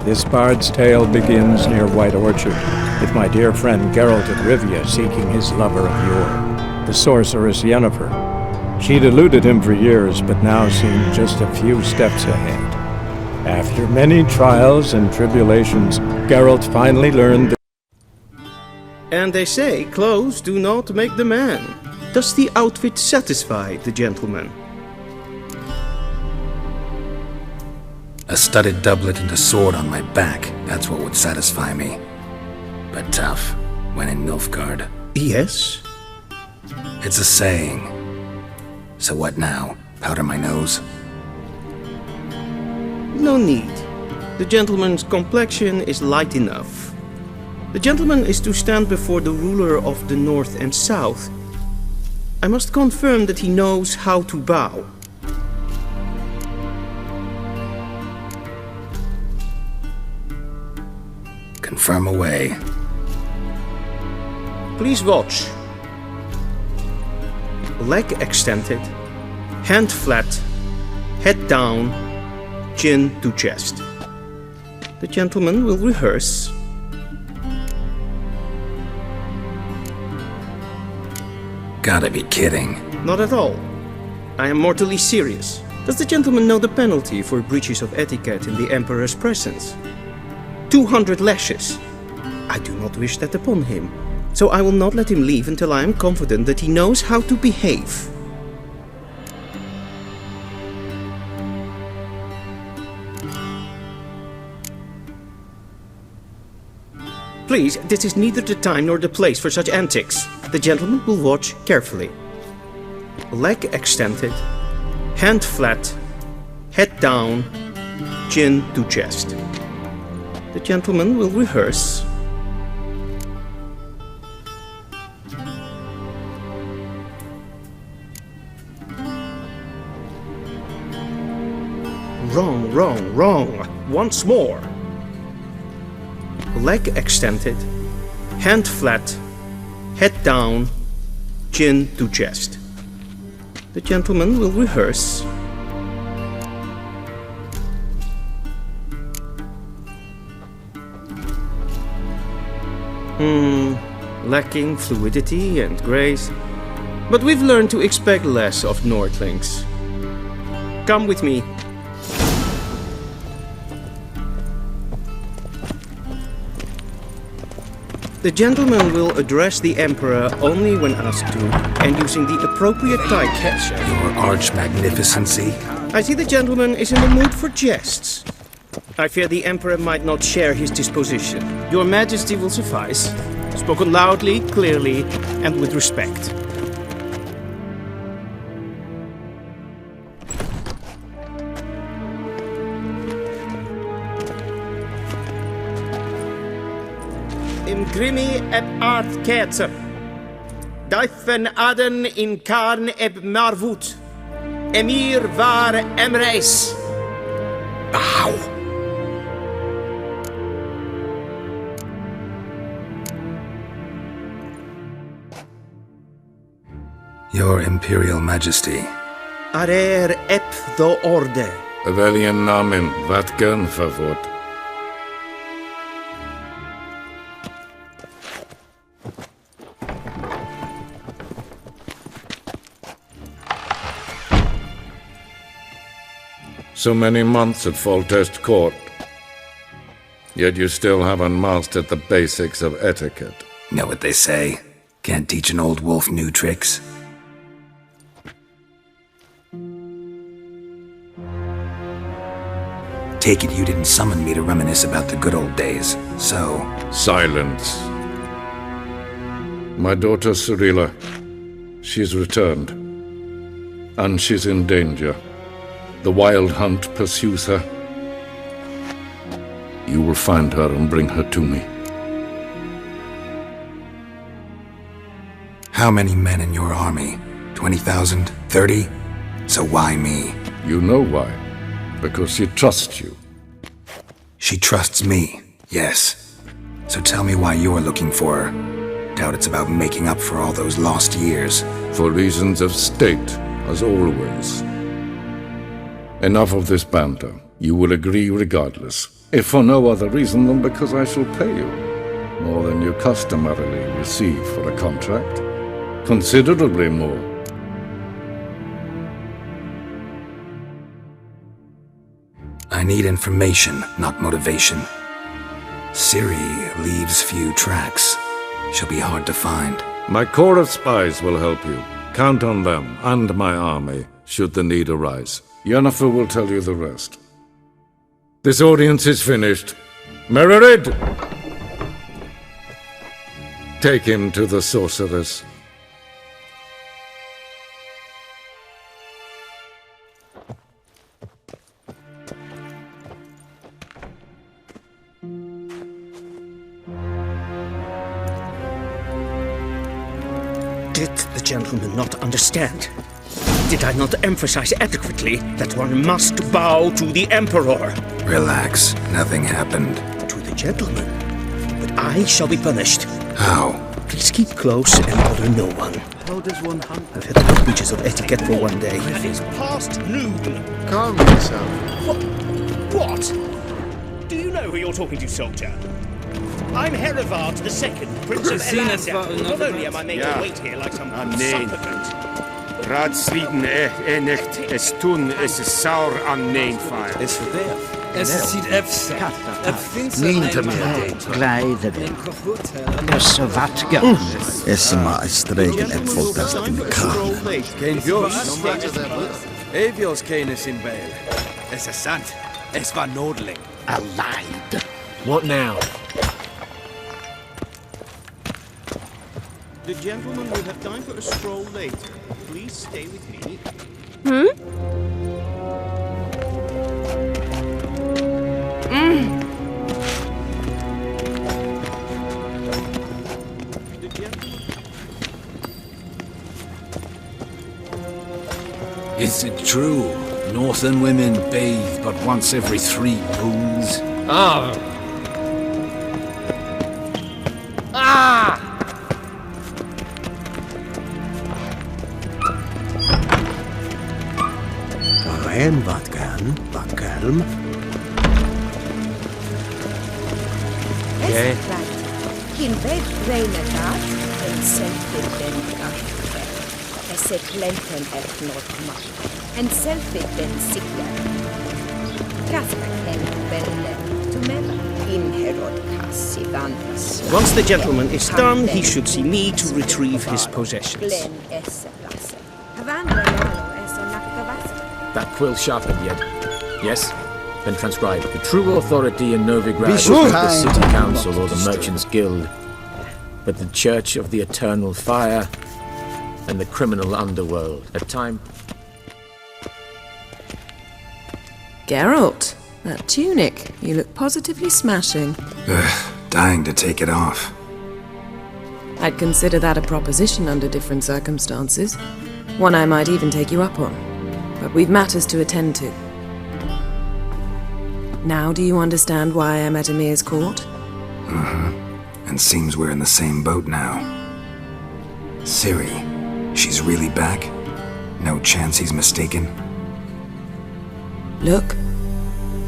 This bard's tale begins near White Orchard, with my dear friend Geralt of Rivia seeking his lover of yore, the sorceress Yennefer. She'd eluded him for years, but now seemed just a few steps ahead. After many trials and tribulations, Geralt finally learned that... And they say clothes do not make the man. Does the outfit satisfy the gentleman? A studded doublet and a sword on my back, that's what would satisfy me. But tough, when in Nilfgaard. Yes? It's a saying. So what now? Powder my nose? No need. The gentleman's complexion is light enough. The gentleman is to stand before the ruler of the North and South. I must confirm that he knows how to bow. Confirm away. Please watch. Leg extended, hand flat, head down, chin to chest. The gentleman will rehearse. Gotta be kidding. Not at all. I am mortally serious. Does the gentleman know the penalty for breaches of etiquette in the Emperor's presence? 200 lashes. I do not wish that upon him, so I will not let him leave until I am confident that he knows how to behave. Please, this is neither the time nor the place for such antics. The gentleman will watch carefully. Leg extended, hand flat, head down, chin to chest. The gentleman will rehearse. Wrong, wrong, wrong. Once more. Leg extended, hand flat, head down, chin to chest. The gentleman will rehearse. Lacking fluidity and grace. But we've learned to expect less of Nordlings. Come with me. The gentleman will address the Emperor only when asked to, and using the appropriate typecast. Your arch-magnificency? I see the gentleman is in the mood for jests. I fear the Emperor might not share his disposition. Your Majesty will suffice. Spoken loudly, clearly, and with respect. Imgrimi eb art ketzer. Daifen aden in karn eb marvut. Emir var emreis. Ow! Your Imperial Majesty. Arer ep the orde. Weljen namen, wat gern favort. So many months at Foltest Court. Yet you still haven't mastered the basics of etiquette. Know what they say? Can't teach an old wolf new tricks. Take it you didn't summon me to reminisce about the good old days, so... Silence. My daughter Cirilla, she's returned. And she's in danger. The Wild Hunt pursues her. You will find her and bring her to me. How many men in your army? 20,000? 30? So why me? You know why. Because she trusts you. She trusts me, yes. So tell me why you're looking for her. Doubt it's about making up for all those lost years. For reasons of state, as always. Enough of this banter. You will agree regardless, if for no other reason than because I shall pay you more than you customarily receive for a contract. Considerably more. I need information, not motivation. Ciri leaves few tracks. She'll be hard to find. My corps of spies will help you. Count on them and my army, should the need arise. Yennefer will tell you the rest. This audience is finished. Mererid! Take him to the sorceress. Did the gentleman not understand? Did I not emphasize adequately that one must bow to the Emperor? Relax, nothing happened. To the gentleman. But I shall be punished. How? Please keep close and bother no one. How does one hunt? I've had enough breaches of etiquette for one day. And it's past noon. Calm yourself. What? Do you know who you're talking to, soldier? I'm Herivard II, Prince of Elanda. Not only am I made to wait here like some supplicant. Raadsliden echt es tun, es is saur an neenfire. Es verderf. Es ziet efse. Niet meer glijden. Dus wat gaan. Es maar streken et voltas in kraan. Geen Bios. Evios kenis in Bale. Es is sant. Es war nodeling. Alive. What now? The gentleman will have time for a stroll later. Please stay with me. Is it true? Northern women bathe but once every 3 moons? En wat gaan, wat kalm. Kin veg reinatat en selfie den kaffe. Esse plenten et not mat. En selfie den sikler. Kaska ken belle to mela. In herod kassi vandras. Once the gentleman is done, he should see me to retrieve his possessions. Glen esse plasse. Vandra malo esse nakavasa. That quill sharpened yet? Yes? Then transcribe. The true authority in Novigrad is not the city council or the merchants' guild, but the church of the eternal fire and the criminal underworld. At time... Geralt, that tunic. You look positively smashing. Dying to take it off. I'd consider that a proposition under different circumstances. One I might even take you up on. But we've matters to attend to. Now do you understand why I'm at Emir's court? And seems we're in the same boat now. Ciri, she's really back? No chance he's mistaken? Look,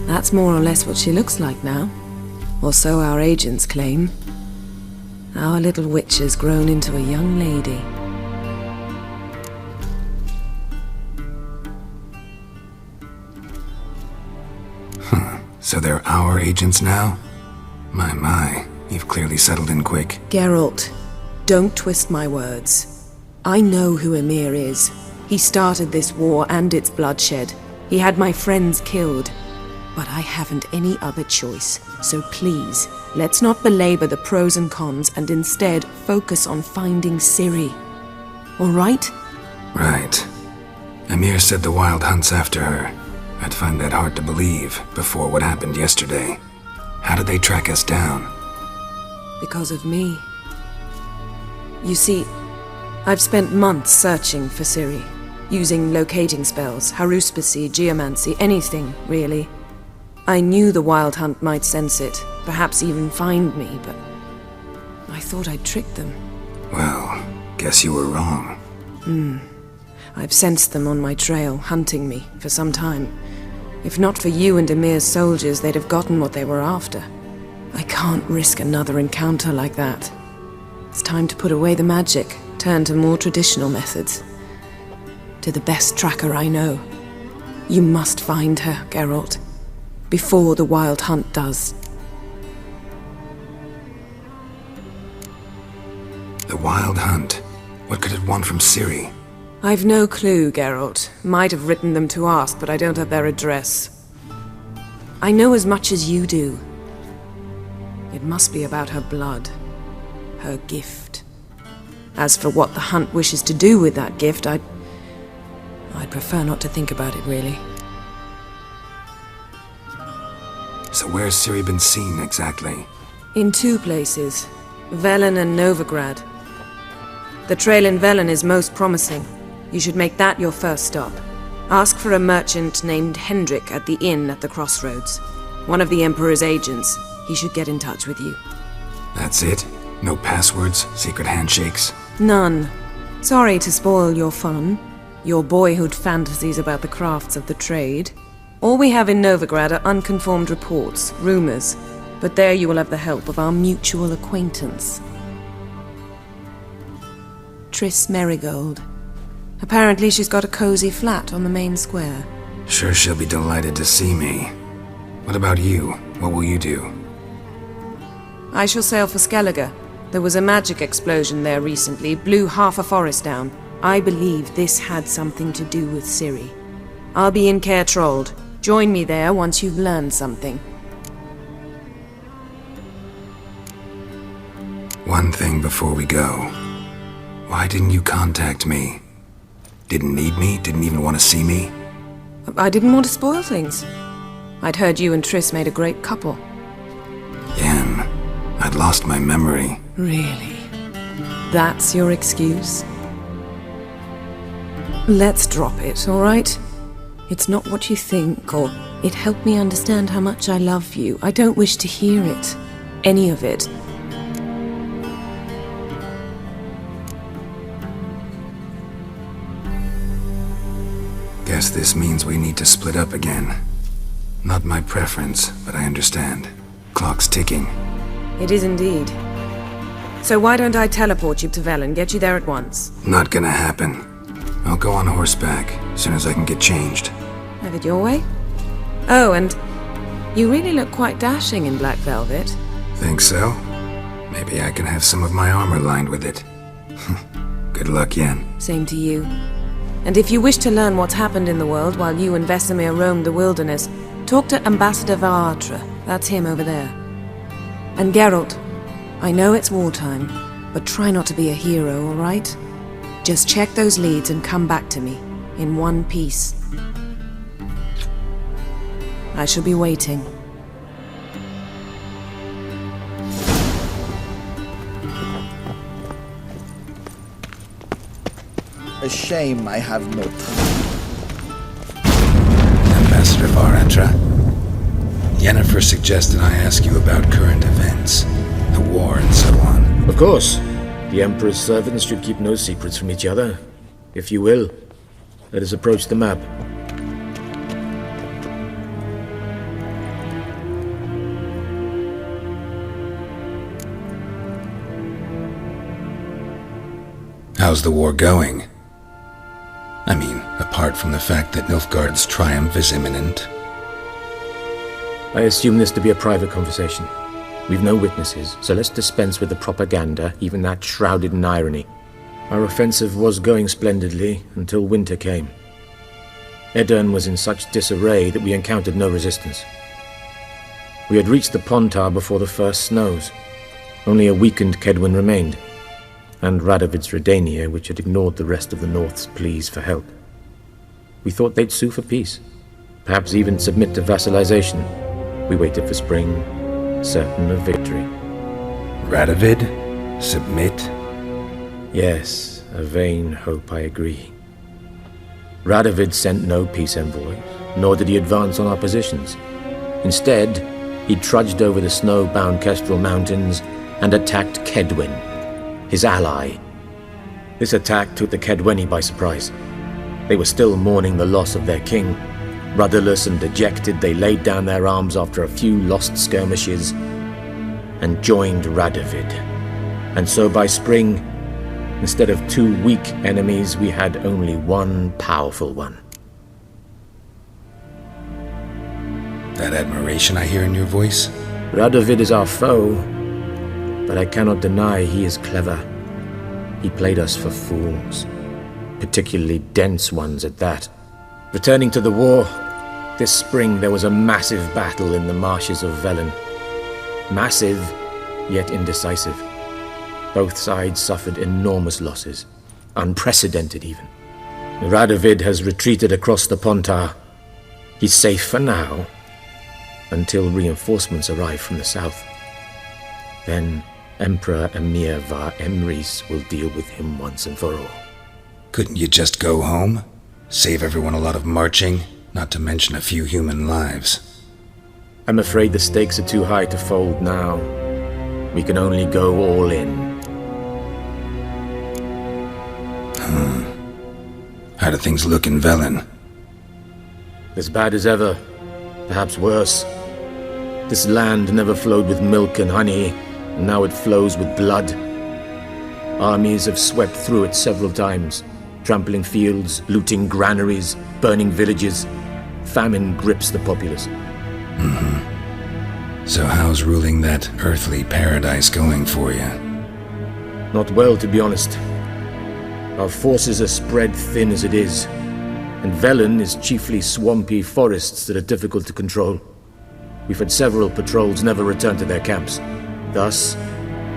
that's more or less what she looks like now. Or so our agents claim. Our little witch has grown into a young lady. So they're our agents now? My, you've clearly settled in quick. Geralt, don't twist my words. I know who Emir is. He started this war and its bloodshed. He had my friends killed. But I haven't any other choice. So please, let's not belabor the pros and cons and instead focus on finding Ciri. All right? Right. Emir said the Wild Hunt's after her. I'd find that hard to believe before what happened yesterday. How did they track us down? Because of me. You see, I've spent months searching for Ciri, using locating spells, haruspicy, geomancy, anything, really. I knew the Wild Hunt might sense it, perhaps even find me, but I thought I'd tricked them. Well, guess you were wrong. I've sensed them on my trail, hunting me, for some time. If not for you and Emir's soldiers, they'd have gotten what they were after. I can't risk another encounter like that. It's time to put away the magic, turn to more traditional methods. To the best tracker I know. You must find her, Geralt. Before the Wild Hunt does. The Wild Hunt? What could it want from Ciri? I've no clue, Geralt. Might have written them to ask, but I don't have their address. I know as much as you do. It must be about her blood. Her gift. As for what the Hunt wishes to do with that gift, I'd prefer not to think about it, really. So where's Ciri been seen, exactly? In 2 places. Velen and Novigrad. The trail in Velen is most promising. You should make that your first stop. Ask for a merchant named Hendrik at the inn at the crossroads. One of the Emperor's agents. He should get in touch with you. That's it? No passwords? Secret handshakes? None. Sorry to spoil your fun. Your boyhood fantasies about the crafts of the trade. All we have in Novigrad are unconfirmed reports, rumors. But there you will have the help of our mutual acquaintance. Triss Merigold. Apparently she's got a cozy flat on the main square. Sure she'll be delighted to see me. What about you? What will you do? I shall sail for Skellige. There was a magic explosion there recently, blew half a forest down. I believe this had something to do with Ciri. I'll be in Caer Trold. Join me there once you've learned something. One thing before we go. Why didn't you contact me? Didn't need me? Didn't even want to see me? I didn't want to spoil things. I'd heard you and Triss made a great couple. Yen, I'd lost my memory. Really? That's your excuse? Let's drop it, all right? It's not what you think, or it helped me understand how much I love you. I don't wish to hear it. Any of it. Guess this means we need to split up again. Not my preference, but I understand. Clock's ticking. It is indeed. So why don't I teleport you to Velen, get you there at once? Not gonna happen. I'll go on horseback, as soon as I can get changed. Have it your way? Oh, and you really look quite dashing in black velvet. Think so? Maybe I can have some of my armor lined with it. Good luck, Yen. Same to you. And if you wish to learn what's happened in the world while you and Vesemir roamed the wilderness, talk to Ambassador Vaatra. That's him over there. And Geralt, I know it's wartime, but try not to be a hero, all right? Just check those leads and come back to me, in one piece. I shall be waiting. A shame I have no time. Ambassador Vaatra, Yennefer suggested I ask you about current events, the war and so on. Of course. The Emperor's servants should keep no secrets from each other. If you will, let us approach the map. How's the war going? I mean, apart from the fact that Nilfgaard's triumph is imminent. I assume this to be a private conversation. We've no witnesses, so let's dispense with the propaganda, even that shrouded in irony. Our offensive was going splendidly until winter came. Edirn was in such disarray that we encountered no resistance. We had reached the Pontar before the first snows. Only a weakened Kedwin remained, and Radovid's Redania, which had ignored the rest of the North's pleas for help. We thought they'd sue for peace, perhaps even submit to vassalization. We waited for spring, certain of victory. Radovid? Submit? Yes, a vain hope, I agree. Radovid sent no peace envoys, nor did he advance on our positions. Instead, he trudged over the snow-bound Kestrel Mountains and attacked Kedwin, his ally. This attack took the Kedweni by surprise. They were still mourning the loss of their king, Rudderless and dejected, they laid down their arms after a few lost skirmishes and joined Radovid. And so by spring, instead of 2 weak enemies, we had only one powerful one. That admiration I hear in your voice? Radovid is our foe, but I cannot deny he is clever. He played us for fools, particularly dense ones at that. Returning to the war, this spring there was a massive battle in the marshes of Velen. Massive, yet indecisive. Both sides suffered enormous losses, unprecedented even. Radovid has retreated across the Pontar. He's safe for now, until reinforcements arrive from the south. Then Emperor Emir var Emrys will deal with him once and for all. Couldn't you just go home? Save everyone a lot of marching, not to mention a few human lives. I'm afraid the stakes are too high to fold now. We can only go all in. How do things look in Velen? As bad as ever, perhaps worse. This land never flowed with milk and honey, and now it flows with blood. Armies have swept through it several times, trampling fields, looting granaries, burning villages. Famine grips the populace. So how's ruling that earthly paradise going for you? Not well, to be honest. Our forces are spread thin as it is, and Velen is chiefly swampy forests that are difficult to control. We've had several patrols never return to their camps. Thus,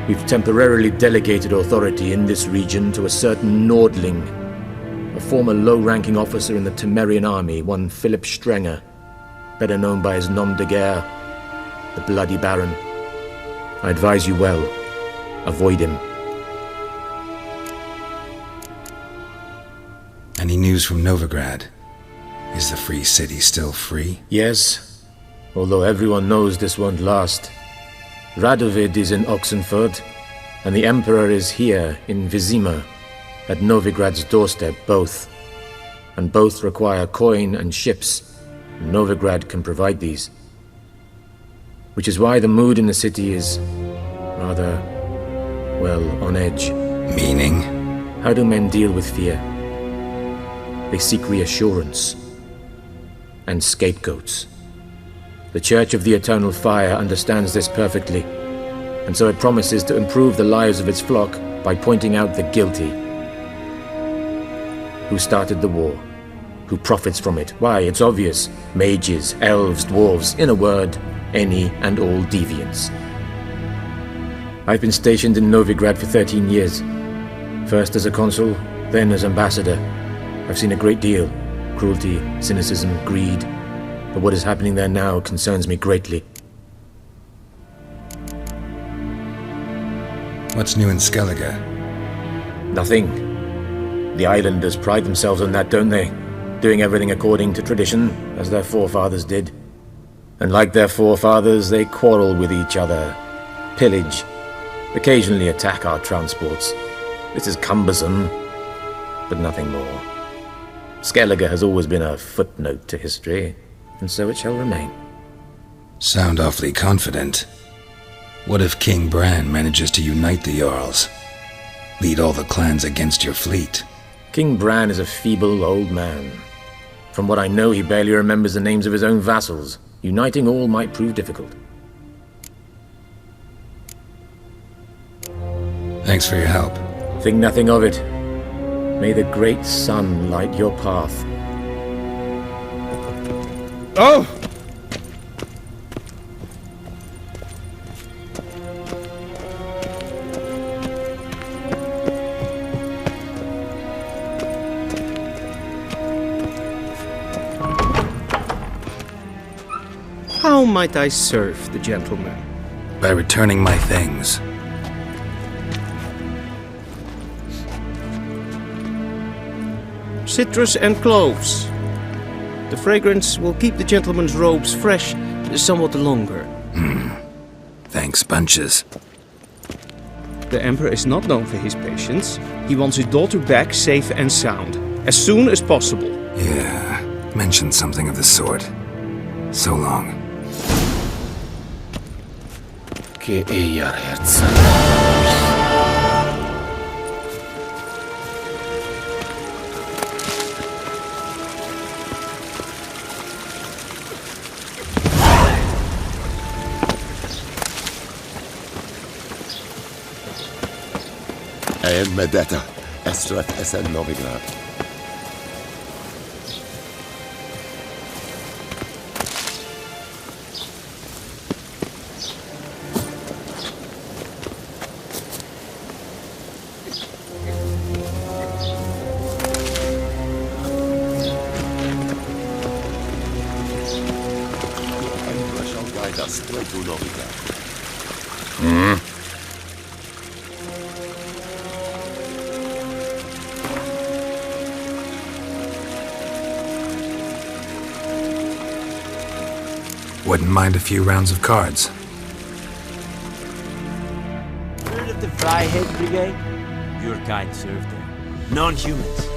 we've temporarily delegated authority in this region to a certain Nordling, a former low-ranking officer in the Temerian army, one Philip Strenger, better known by his nom de guerre, the Bloody Baron. I advise you well, avoid him. Any news from Novigrad? Is the free city still free? Yes, although everyone knows this won't last. Radovid is in Oxenford, and the Emperor is here in Vizima, at Novigrad's doorstep, both. And both require coin and ships. Novigrad can provide these. Which is why the mood in the city is rather, well, on edge. Meaning? How do men deal with fear? They seek reassurance and scapegoats. The Church of the Eternal Fire understands this perfectly, and so it promises to improve the lives of its flock by pointing out the guilty. Who started the war? Who profits from it? Why, it's obvious. Mages, elves, dwarves, in a word, any and all deviants. I've been stationed in Novigrad for 13 years. First as a consul, then as ambassador. I've seen a great deal. Cruelty, cynicism, greed. But what is happening there now concerns me greatly. What's new in Skellige? Nothing. The islanders pride themselves on that, don't they? Doing everything according to tradition, as their forefathers did. And like their forefathers, they quarrel with each other, pillage, occasionally attack our transports. This is cumbersome, but nothing more. Skellige has always been a footnote to history, and so it shall remain. Sound awfully confident. What if King Bran manages to unite the Jarls? Lead all the clans against your fleet? King Bran is a feeble old man. From what I know, he barely remembers the names of his own vassals. Uniting all might prove difficult. Thanks for your help. Think nothing of it. May the great sun light your path. Oh! How might I serve the gentleman? By returning my things. Citrus and cloves. The fragrance will keep the gentleman's robes fresh somewhat longer. Thanks, bunches. The Emperor is not known for his patience. He wants his daughter back safe and sound, as soon as possible. Yeah, mentioned something of the sort. So long. Che eia herz. Medeta, Estret Esen Novigrad. Wouldn't mind a few rounds of cards. Heard of the Fryhead Brigade? Your kind served there. Non-humans.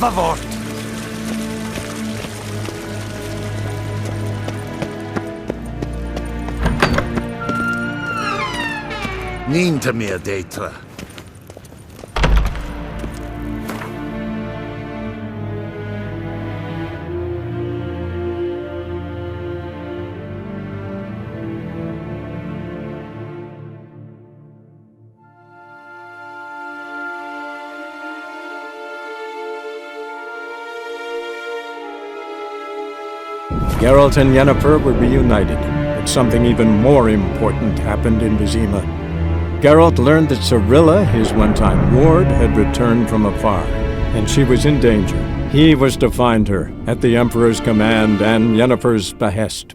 favor. Niente meer d'être. Geralt and Yennefer were reunited, but something even more important happened in Vizima. Geralt learned that Cirilla, his one-time ward, had returned from afar, and she was in danger. He was to find her, at the Emperor's command and Yennefer's behest.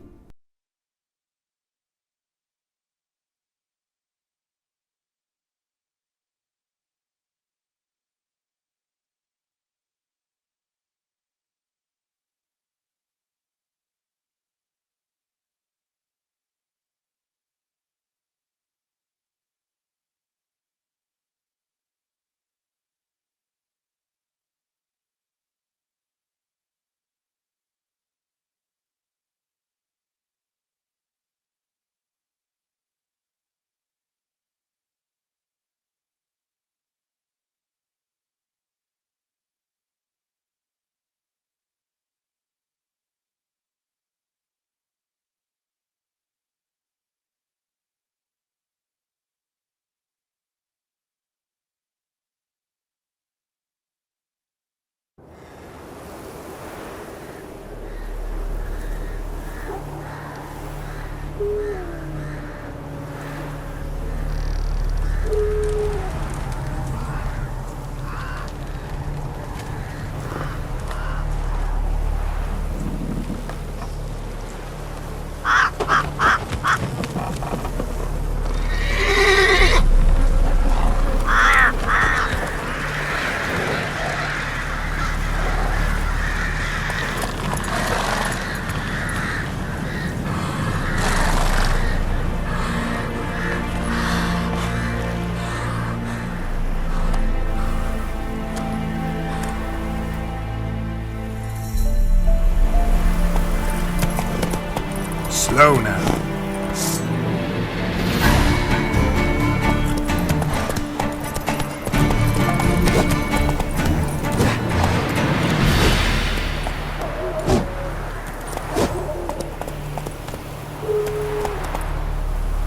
Slow now.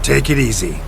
Take it easy.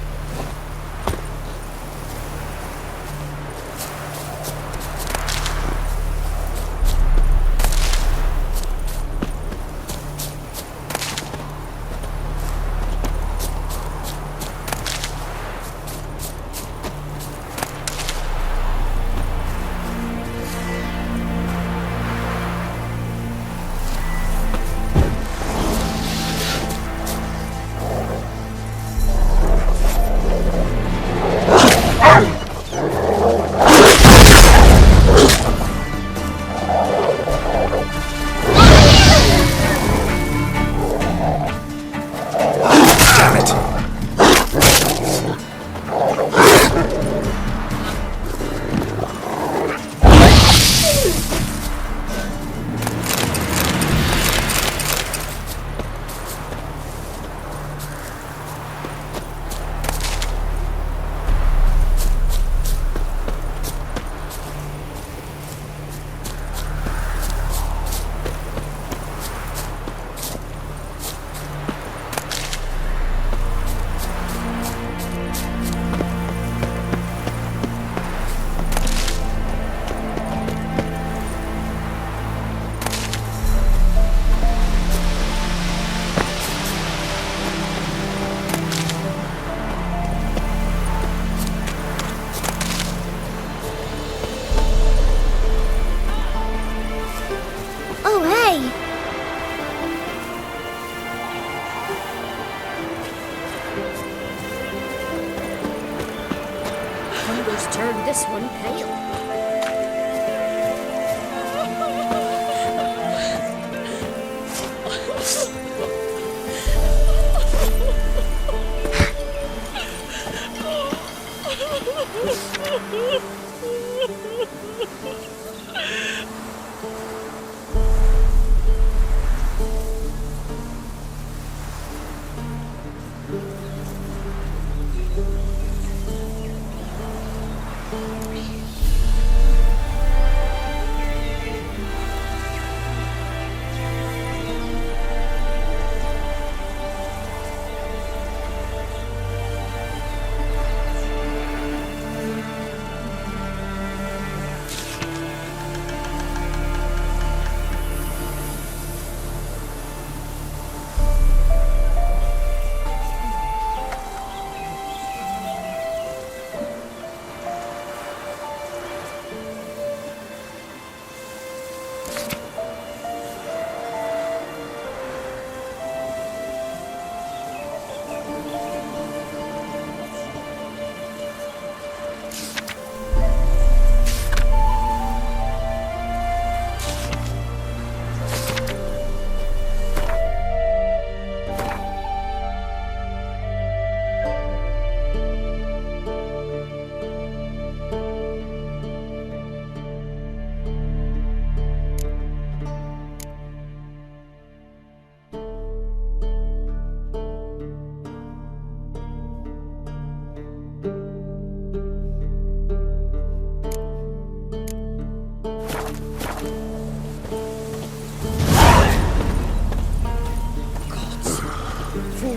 Turn this one pale.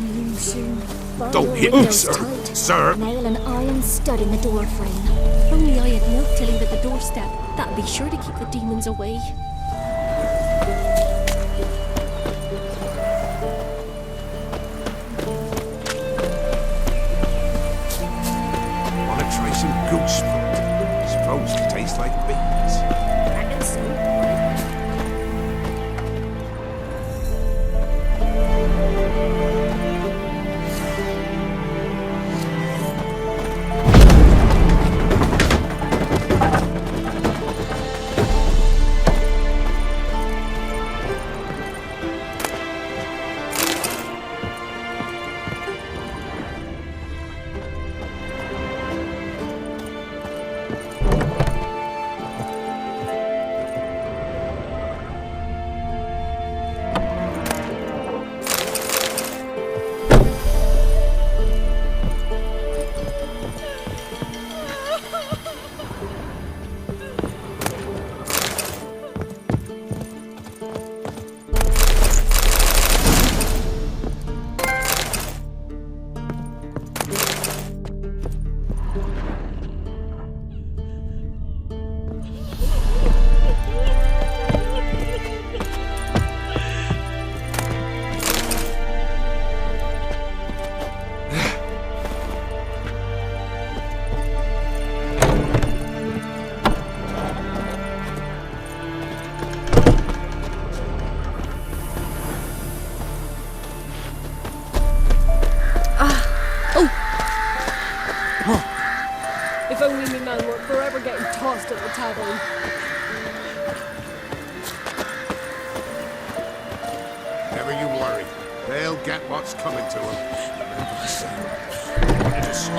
you soon. Don't hit me, sir. Sir! Nail an iron stud in the door frame. Only I had milk to leave at the doorstep. That'd be sure to keep the demons away. Wanna try some goose fruit? Suppose it tastes like beans. Reckon so. If only me man weren't forever getting tossed at the tavern. Never you worry. They'll get what's coming to them. Remember the same. It is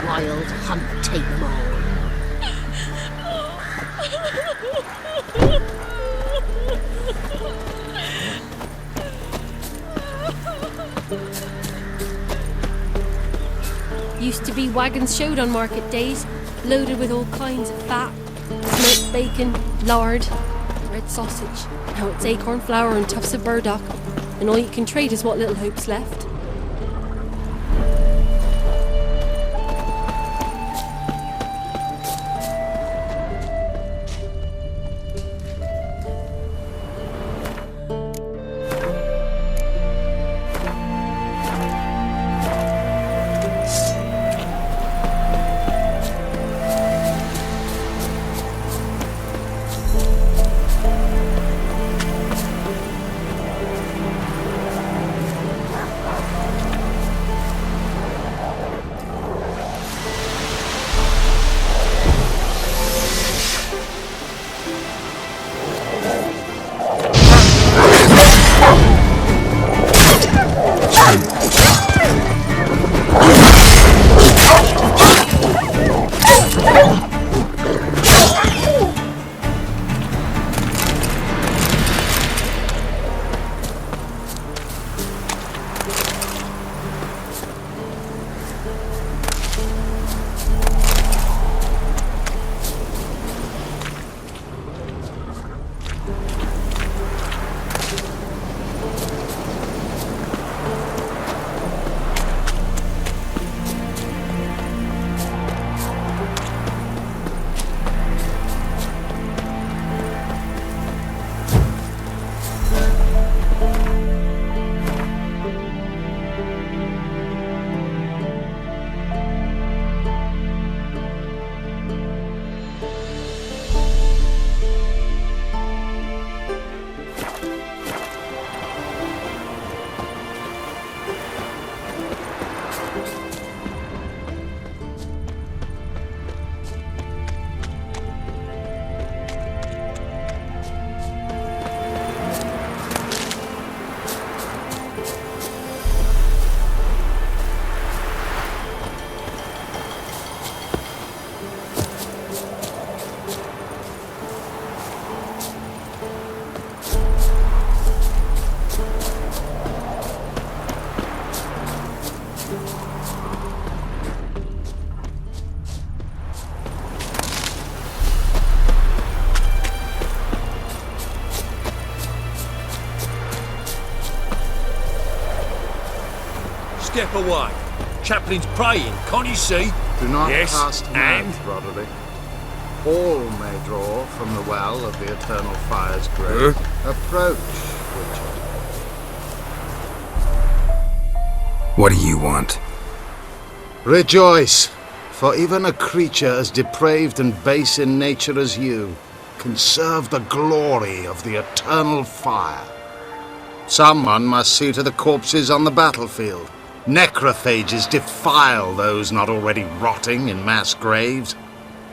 Wild hunt take them all. Used to be wagons showed on market days, loaded with all kinds of fat, smoked bacon, lard, red sausage. Now it's acorn flour and tufts of burdock, and all you can trade is what little hope's left. step away. Chaplain's praying, can't you see? Do not yes, cast and mouth, Roderick. All may draw from the well of the eternal fire's grave. Approach, Richard. What do you want? Rejoice, for even a creature as depraved and base in nature as you can serve the glory of the eternal fire. Someone must see to the corpses on the battlefield. Necrophages defile those not already rotting in mass graves.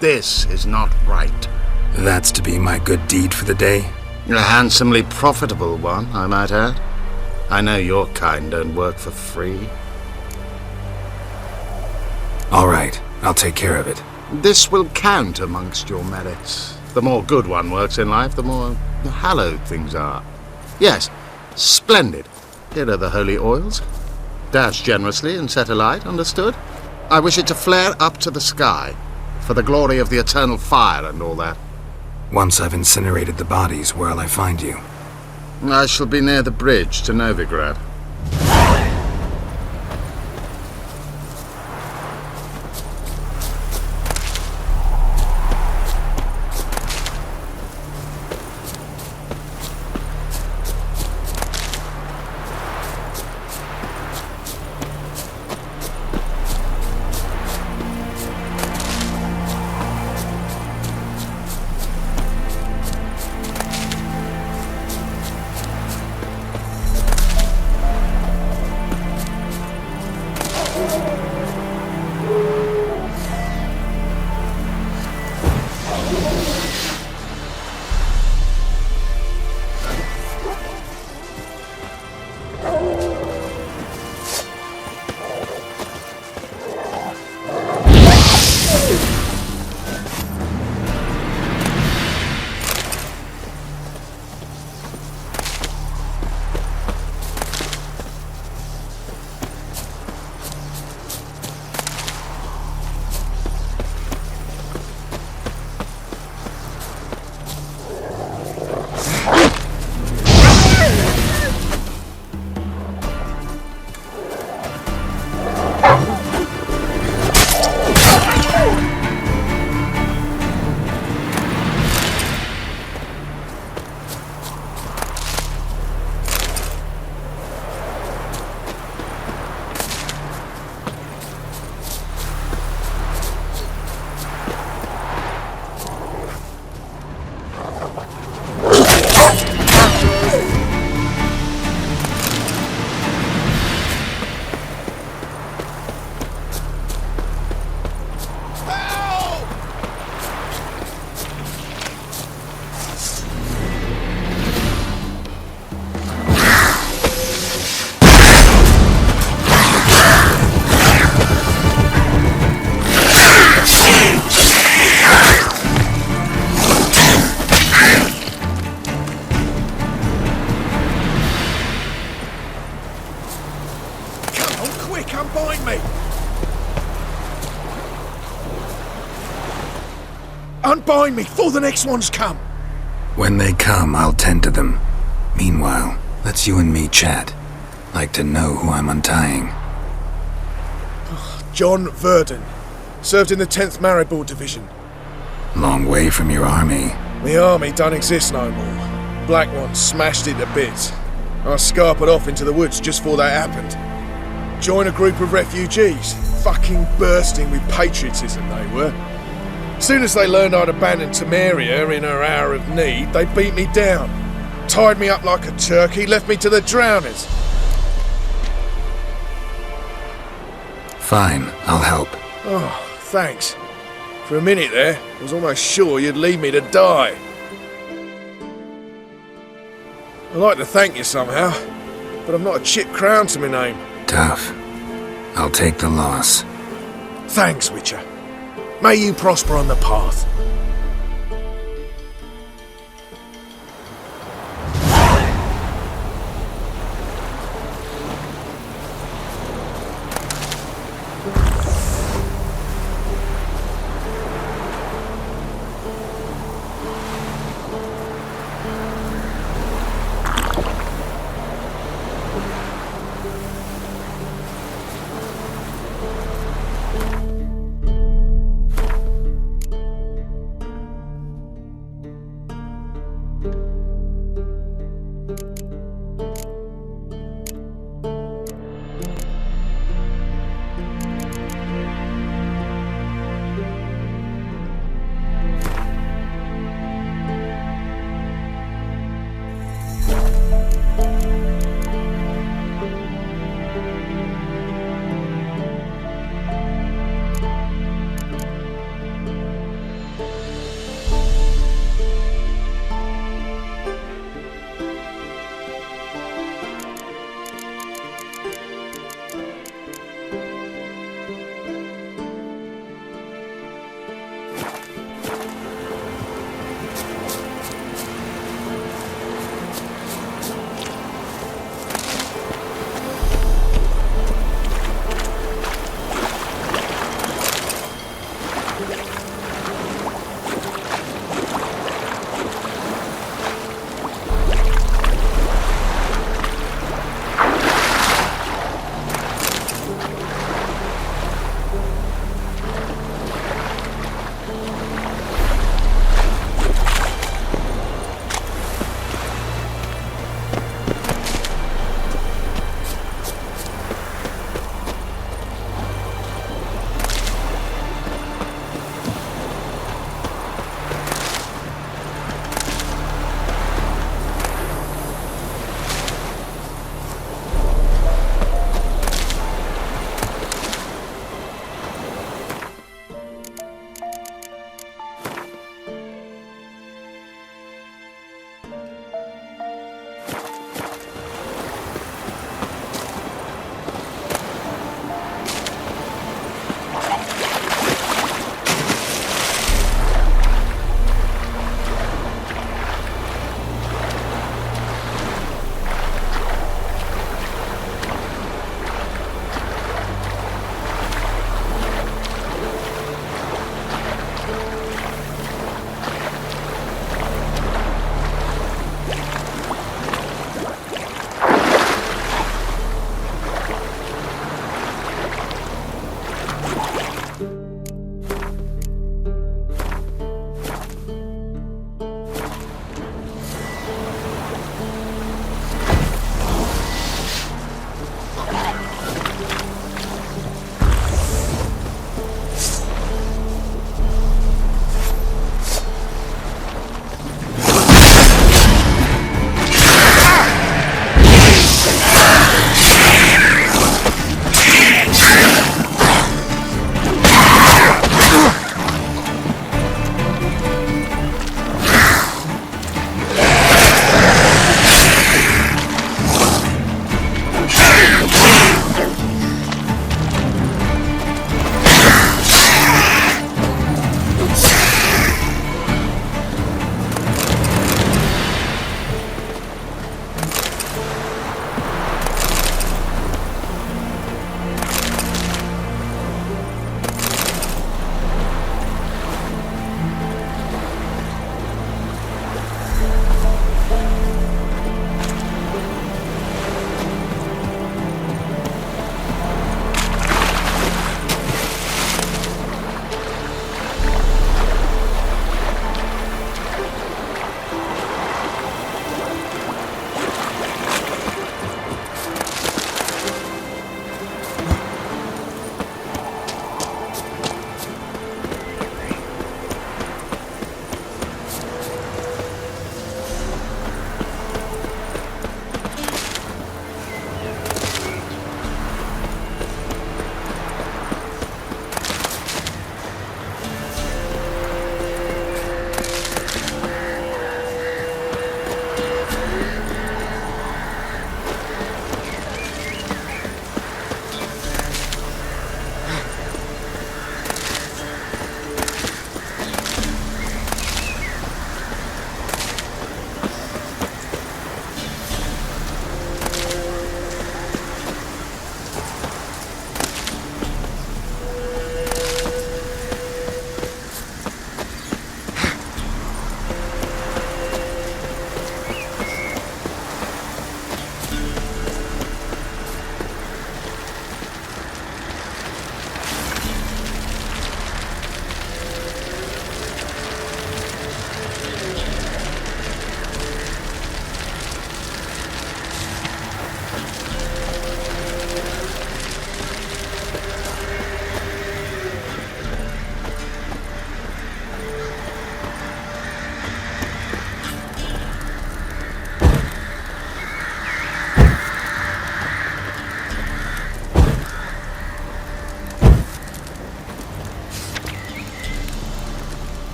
This is not right. That's to be my good deed for the day? A handsomely profitable one, I might add. I know your kind don't work for free. All right, I'll take care of it. This will count amongst your merits. The more good one works in life, the more hallowed things are. Yes, splendid. Here are the holy oils. Dash generously and set alight, understood? I wish it to flare up to the sky, for the glory of the eternal fire and all that. Once I've incinerated the bodies, where'll I find you? I shall be near the bridge to Novigrad. Unbind me before the next ones come. When they come, I'll tend to them. Meanwhile, let's you and me chat. Like to know who I'm untying. John Verdon. Served in the 10th Maribor Division. Long way from your army. The army don't exist no more. Black Ones smashed it to bits. I scarpered off into the woods just before that happened. Joined a group of refugees. Fucking bursting with patriotism they were. Soon as they learned I'd abandoned Temeria in her hour of need, they beat me down. Tied me up like a turkey, left me to the drowners. Fine, I'll help. Oh, thanks. For a minute there, I was almost sure you'd leave me to die. I'd like to thank you somehow, but I've not a chip crown to my name. Tough. I'll take the loss. Thanks, Witcher. May you prosper on the path.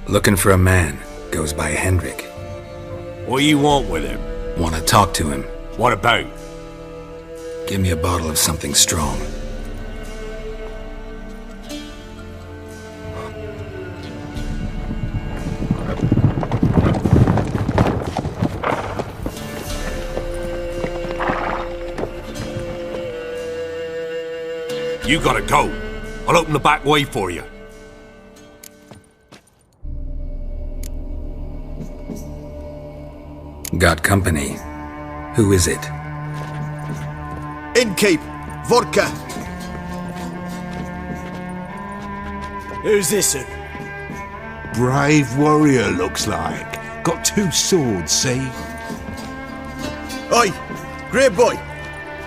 Looking for a man. Goes by Hendrik. What do you want with him? Want to talk to him. What about? Give me a bottle of something strong. You gotta go. I'll open the back way for you. Got company. Who is it? Innkeep, vodka. Who's this? Brave warrior, looks like. Got 2 swords, see? Oi, grey boy.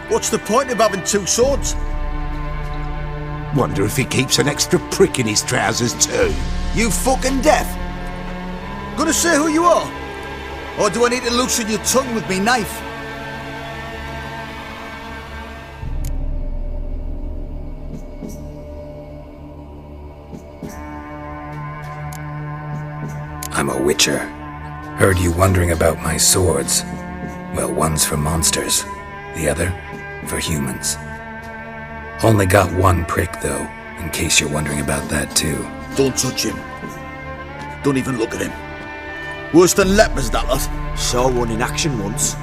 What's the point of having 2 swords? Wonder if he keeps an extra prick in his trousers too. You fucking deaf? Gonna say who you are? Or do I need to loosen your tongue with me knife? I'm a witcher. Heard you wondering about my swords. Well, one's for monsters, the other for humans. Only got 1 prick, though, in case you're wondering about that, too. Don't touch him. Don't even look at him. Worse than lepers, that lot. Saw one in action once.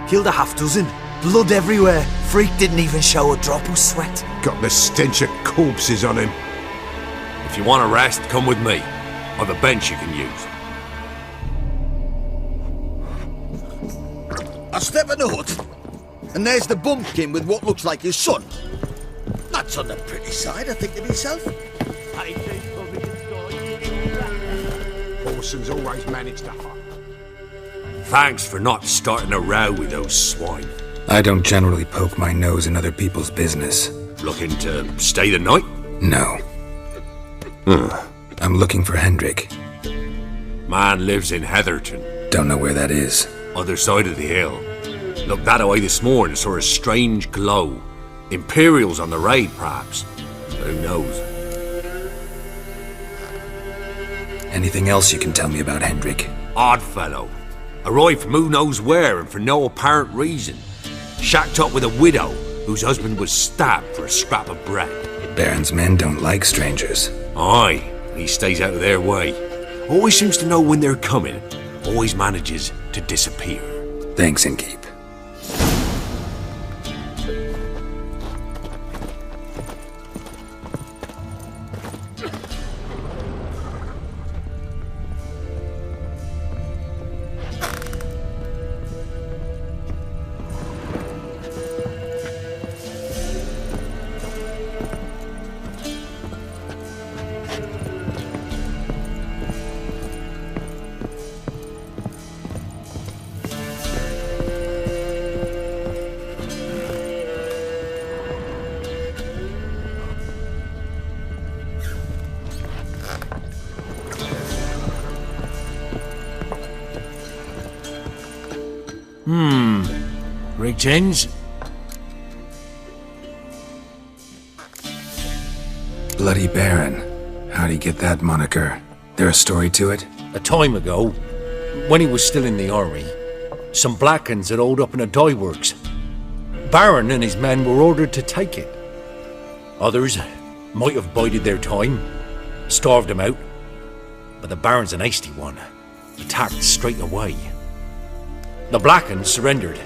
Killed a half-dozen. Blood everywhere. Freak didn't even show a drop of sweat. Got the stench of corpses on him. If you want a rest, come with me. I've a bench you can use. I step in the hut, and there's the bumpkin with what looks like his son. That's on the pretty side, I think to myself. Orson's always managed to hide. Thanks for not starting a row with those swine. I don't generally poke my nose in other people's business. Looking to stay the night? No. I'm looking for Hendrik. Man lives in Heatherton. Don't know where that is. Other side of the hill. Looked that away this morning, saw a strange glow. Imperials on the raid, perhaps. Who knows? Anything else you can tell me about Hendrik? Odd fellow. Arrived from who knows where and for no apparent reason. Shacked up with a widow whose husband was stabbed for a scrap of bread. Baron's men don't like strangers. Aye, he stays out of their way. Always seems to know when they're coming. Always manages to disappear. Thanks, Innkeep. Rick Jens? Bloody Baron. How'd he get that moniker? There a story to it? A time ago, when he was still in the army, some Blackens had holed up in a dye works. Baron and his men were ordered to take it. Others might have bided their time, starved them out, but the Baron's an hasty one. Attacked straight away. The Blackens surrendered.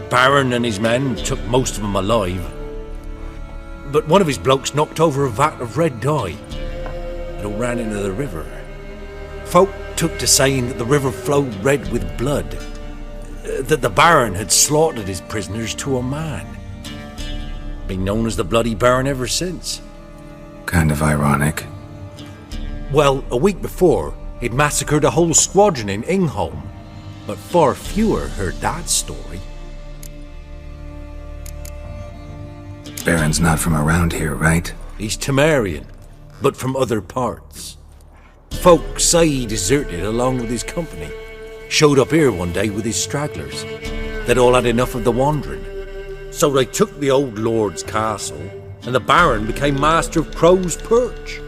Baron and his men took most of them alive. But one of his blokes knocked over a vat of red dye. It all ran into the river. Folk took to saying that the river flowed red with blood. That the Baron had slaughtered his prisoners to a man. Been known as the Bloody Baron ever since. Kind of ironic. Well, a week before, he'd massacred a whole squadron in Ingholm. But far fewer heard that story. Baron's not from around here, right? He's Temerian, but from other parts. Folk say he deserted along with his company. Showed up here one day with his stragglers. They'd all had enough of the wandering. So they took the old lord's castle, and the Baron became master of Crow's Perch.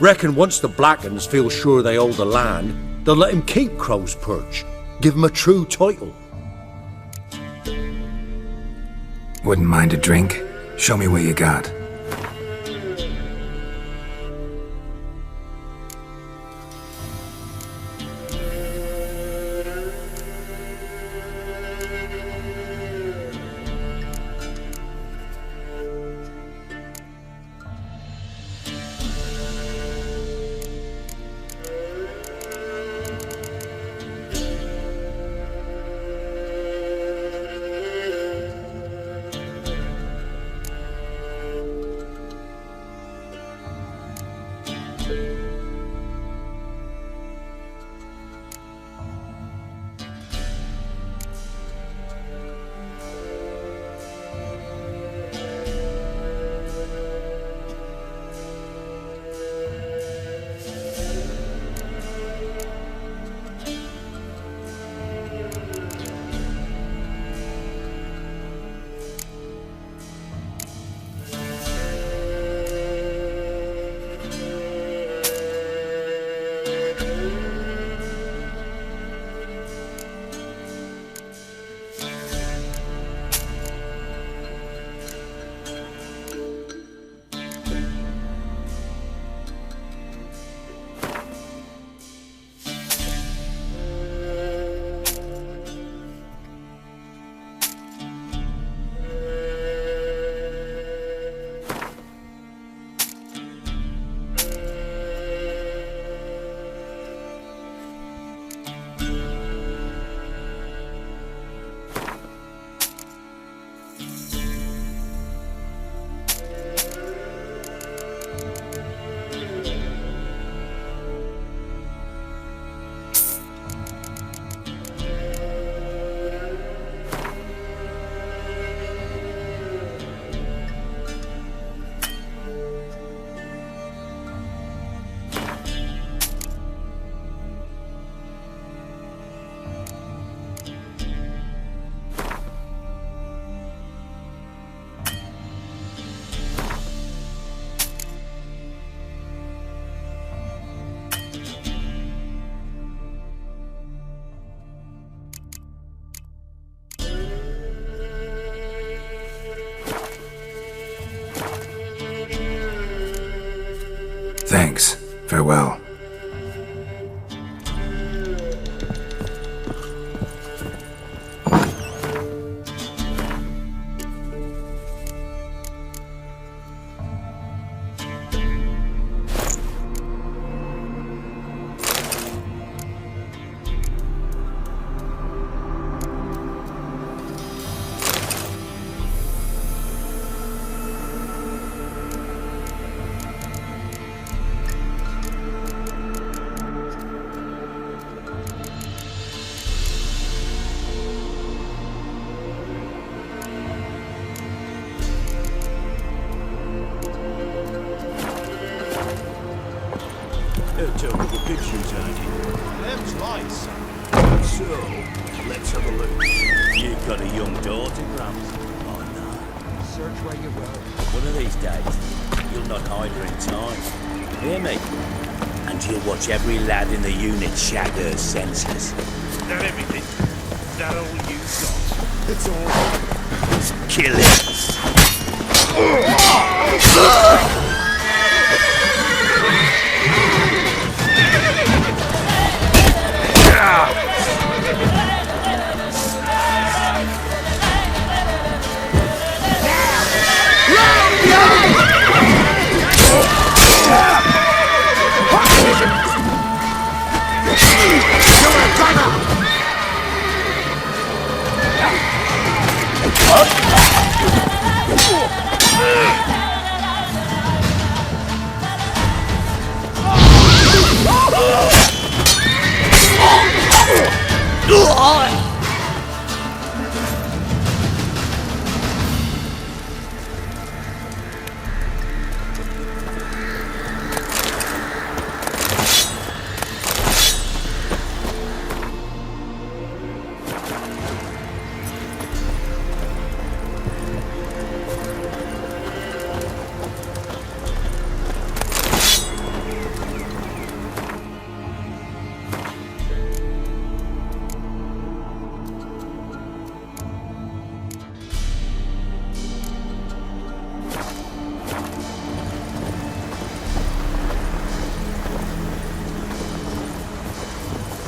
Reckon once the Blackens feel sure they hold the land, they'll let him keep Crow's Perch. Give him a true title. Wouldn't mind a drink? Show me what you got. Thanks. Farewell. Pictures, Andy. Them's lights. So, let's have a look. You've got a young daughter, Gramps. Oh, no. Search where you will. One of these days, you'll not hide her in time. Hear me? And you'll watch every lad in the unit shag her senseless. Not everything. Not all you got. It's all. Just kill it.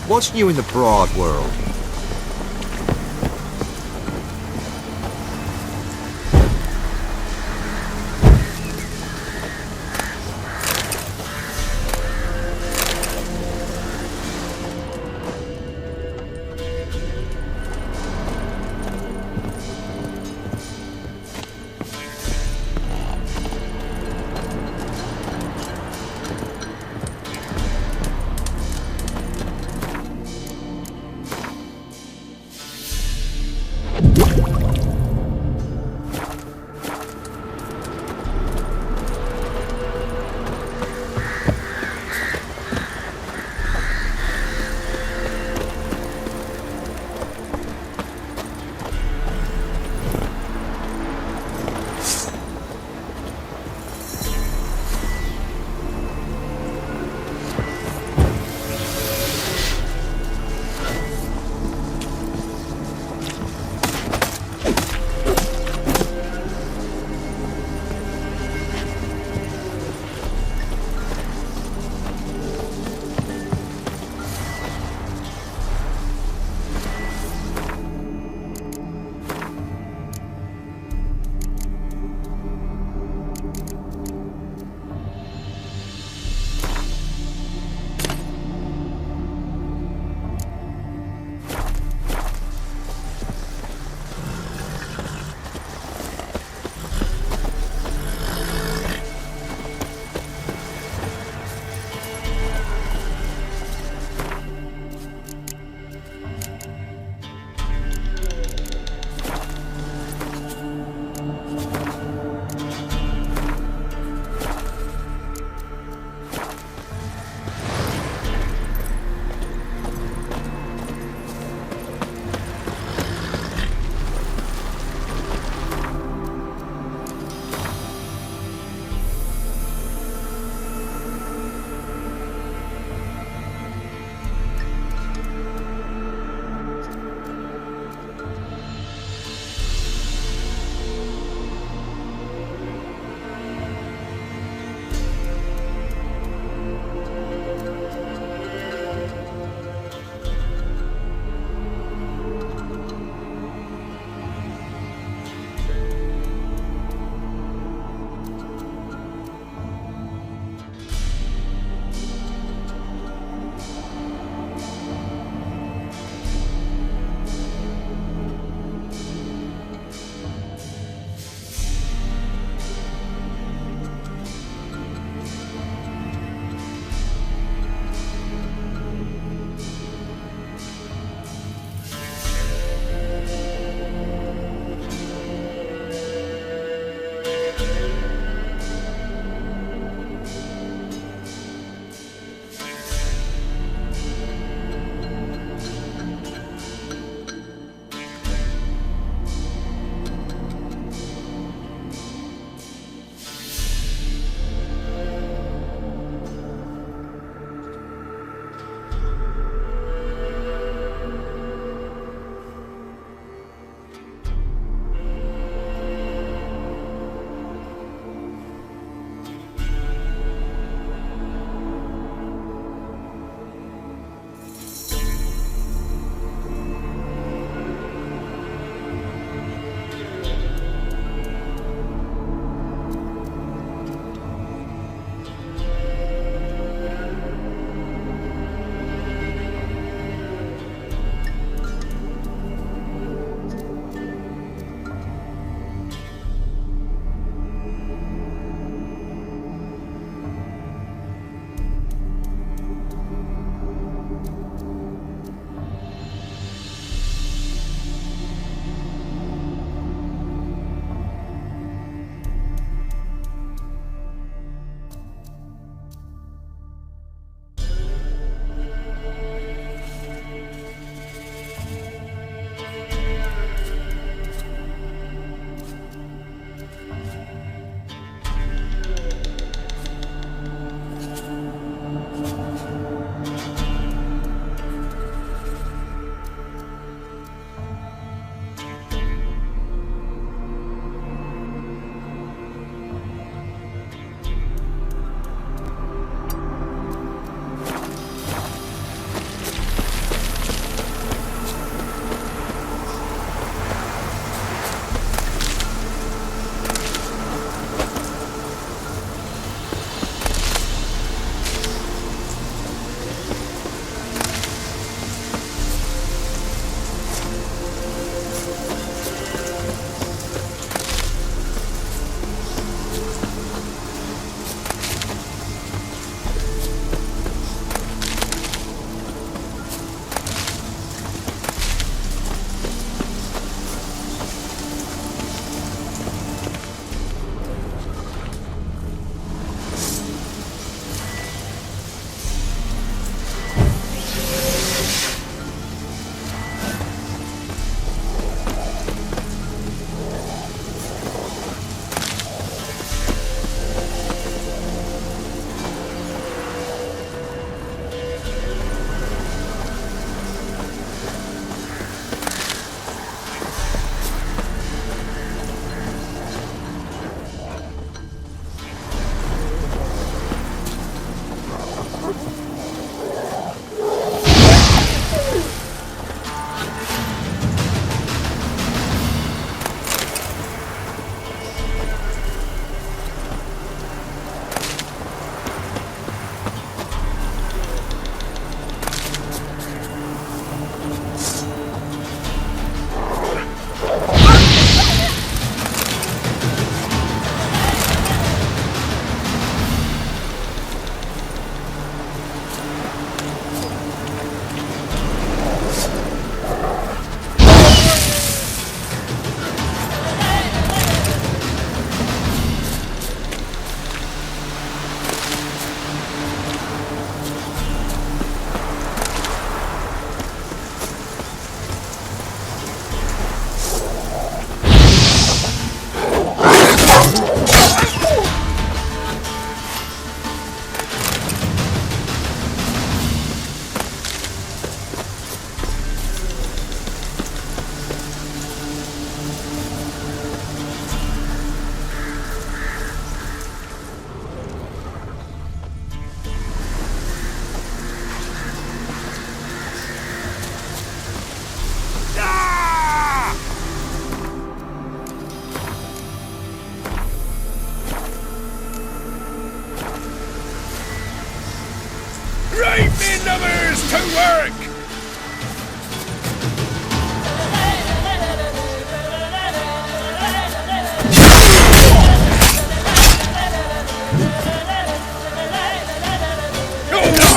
What's new in the broad world?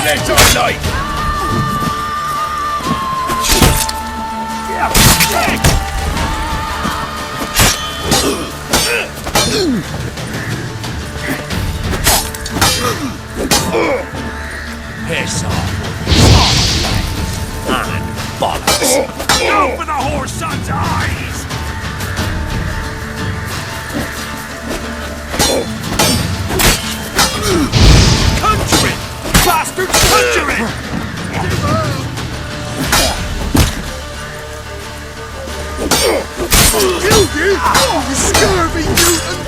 Let's our night! Piss off. And bollocks. Go for the whore's son's eyes! Conjure it! Bastards, conjure it! Killed you! You scurvy mutant!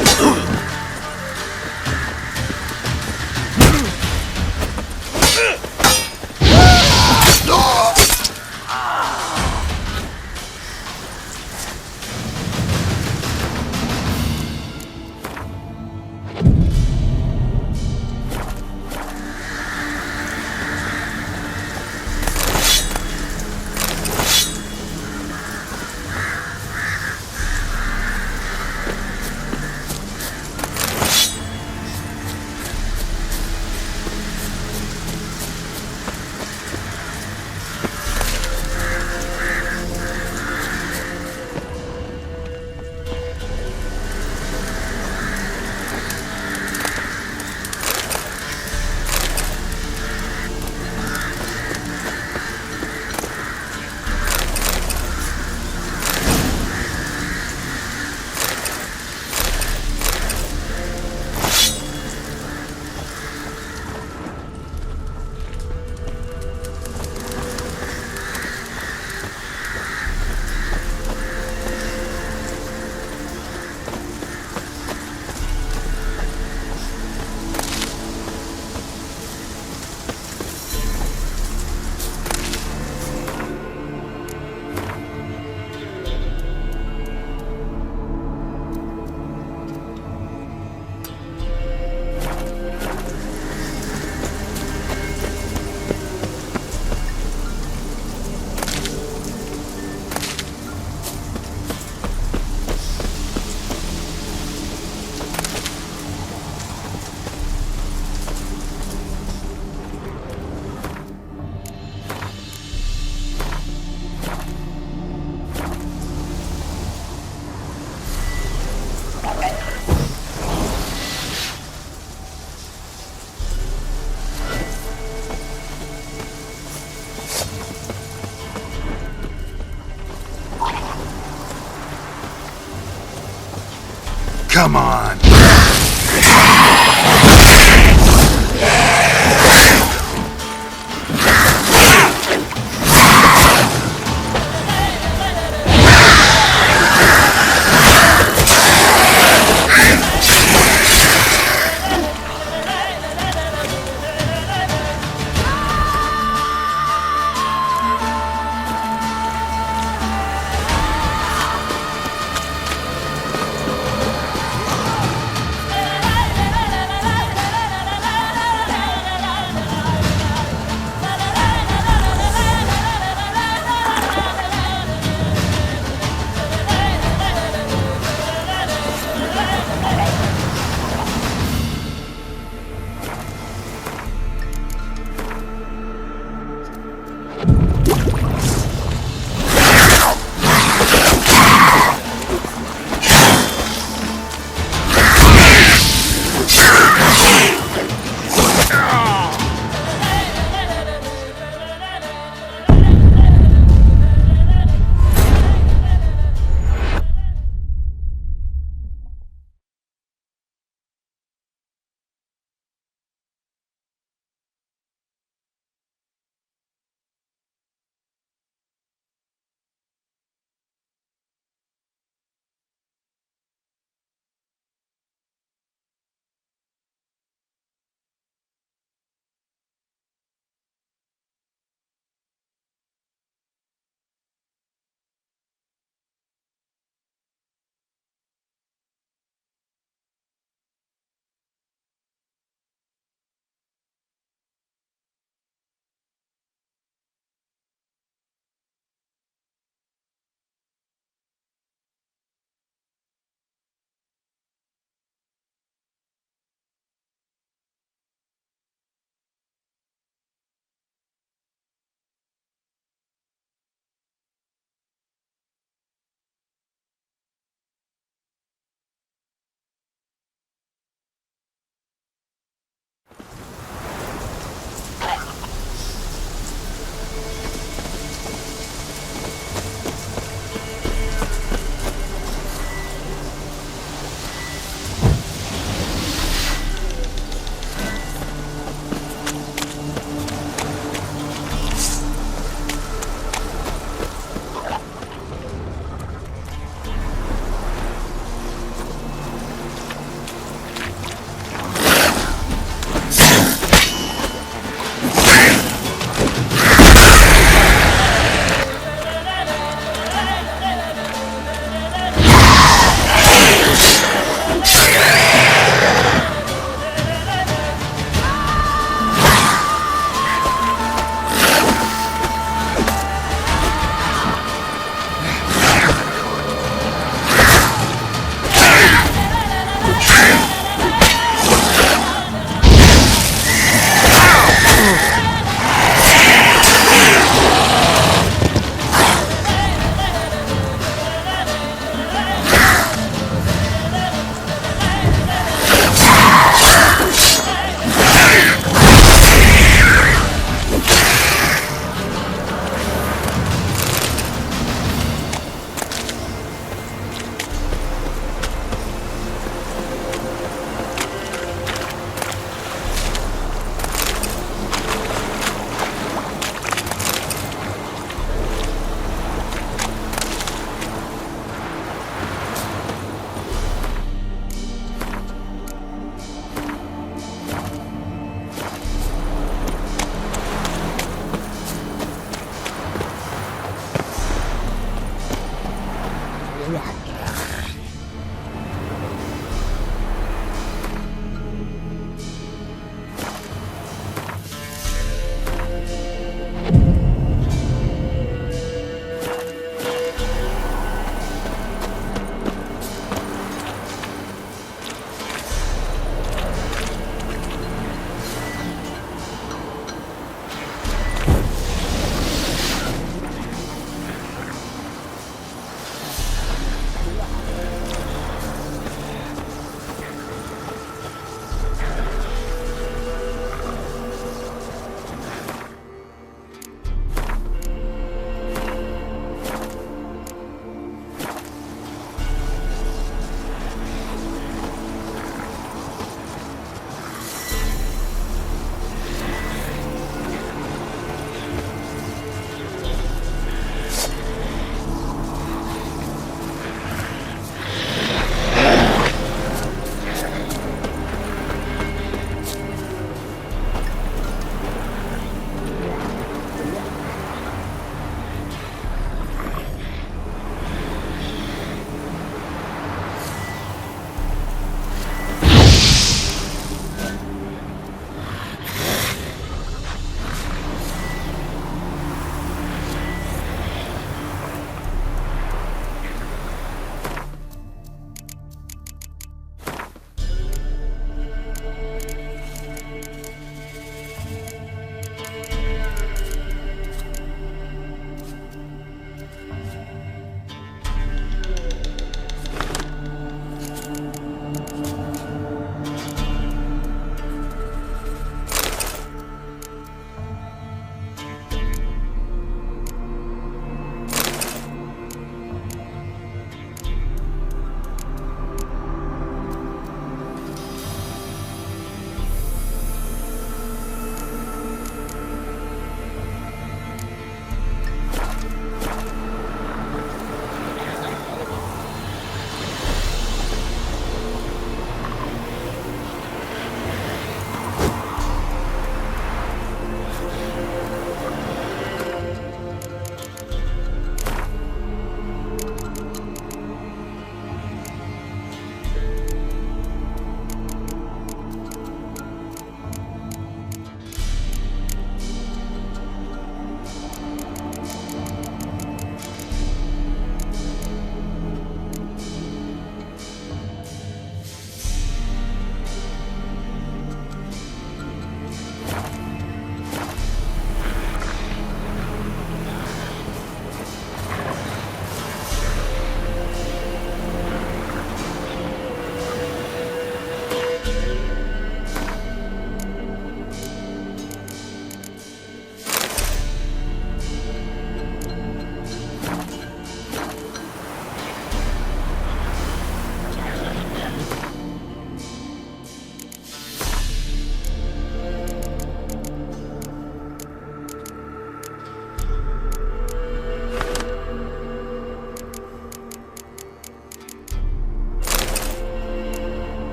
Come on.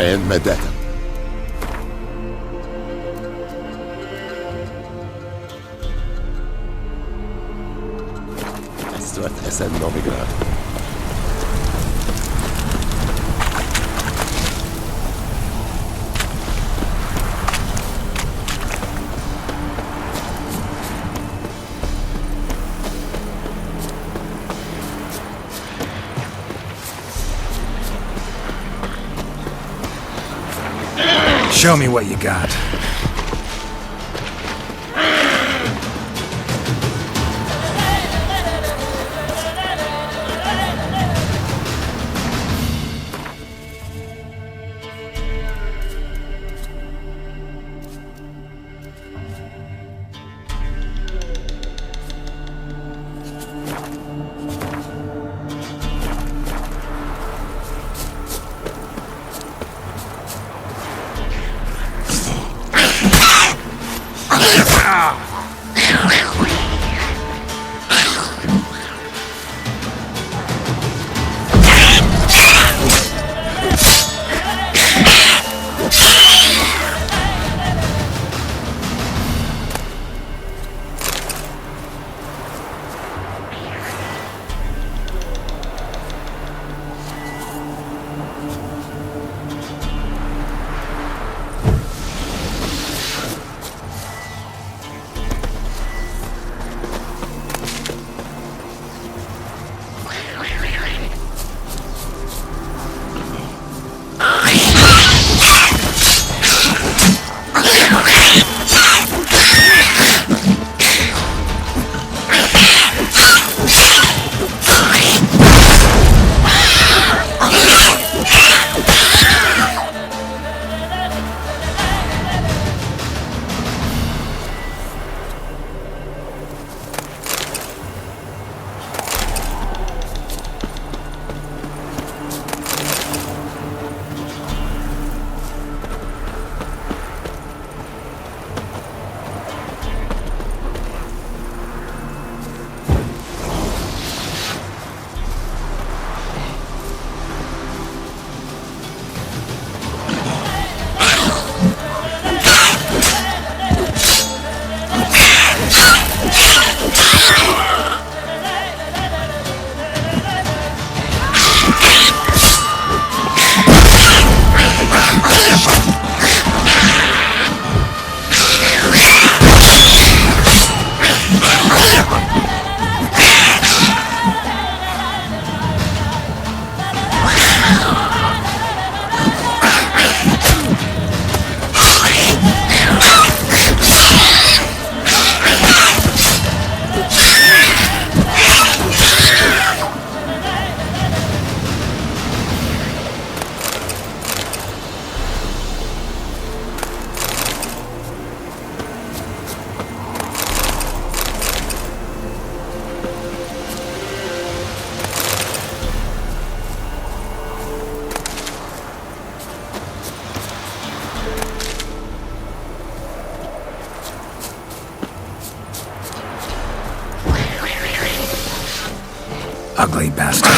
en med detta. Estret esen Novigrad. Show me what you got. Ugly bastard.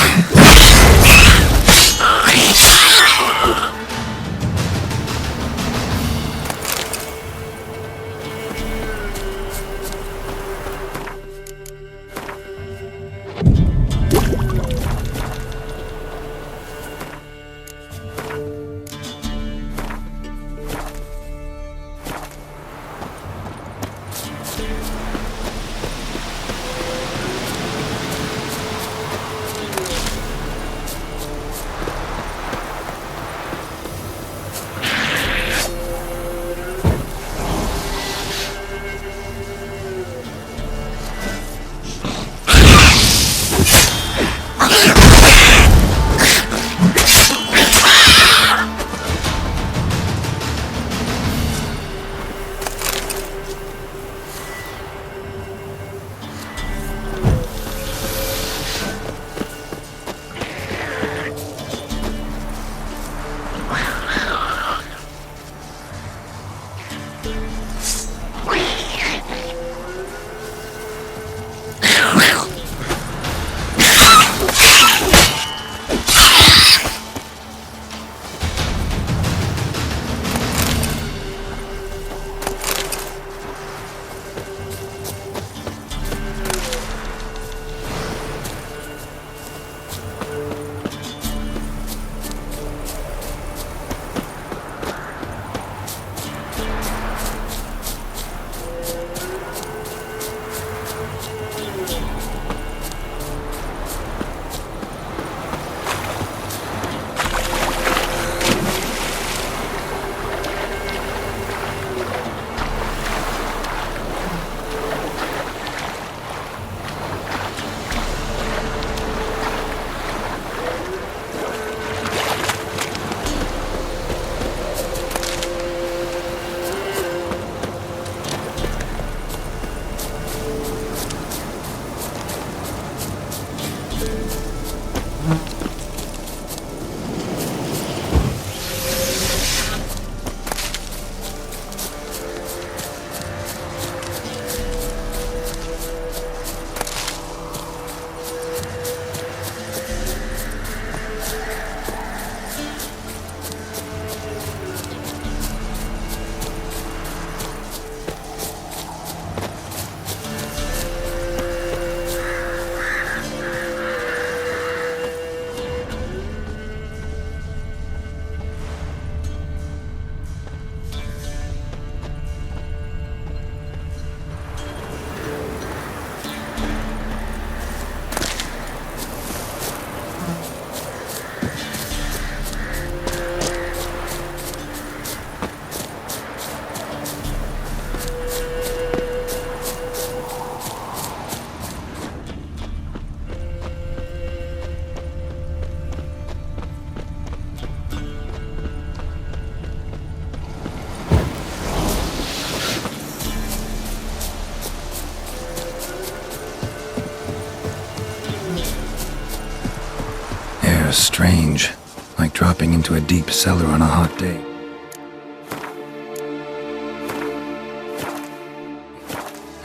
strange, like dropping into a deep cellar on a hot day.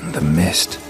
And the mist.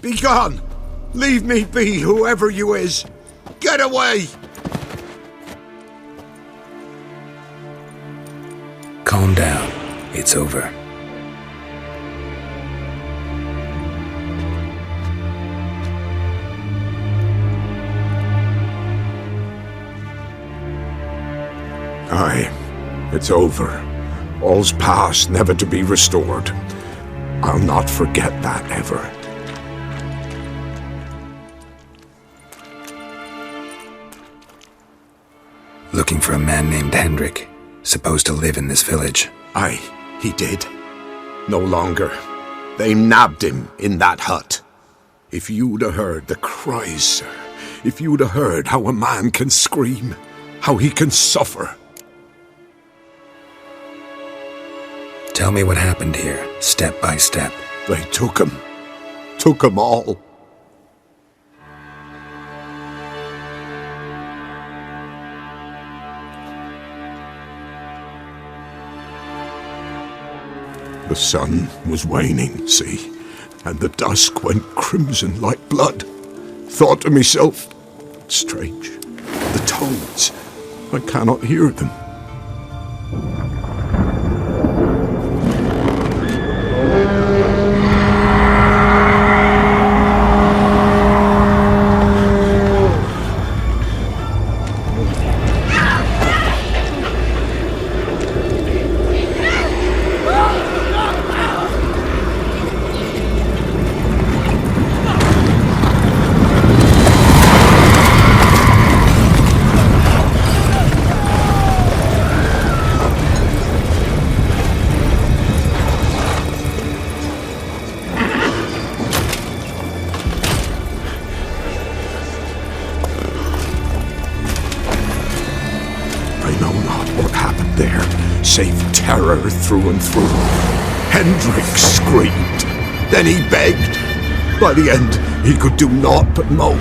Be gone! Leave me be, whoever you is! Get away! Calm down. It's over. Aye, it's over. All's past, never to be restored. I'll not forget that ever. Looking for a man named Hendrik, supposed to live in this village. Aye, he did. No longer. They nabbed him in that hut. If you'd have heard the cries, sir. If you'd have heard how a man can scream, how he can suffer. Tell me what happened here, step by step. They took him. Took him all. The sun was waning, see, and the dusk went crimson like blood. Thought to myself, strange, the toads, I cannot hear them. Save terror through and through. Hendrik screamed. Then he begged. By the end, he could do naught but moan.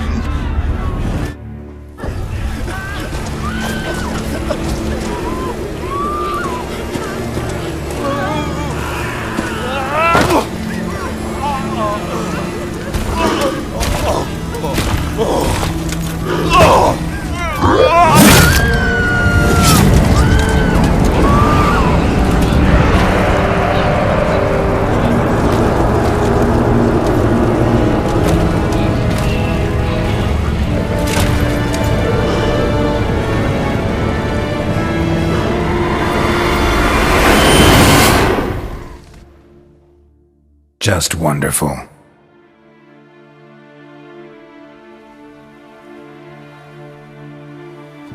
Just wonderful.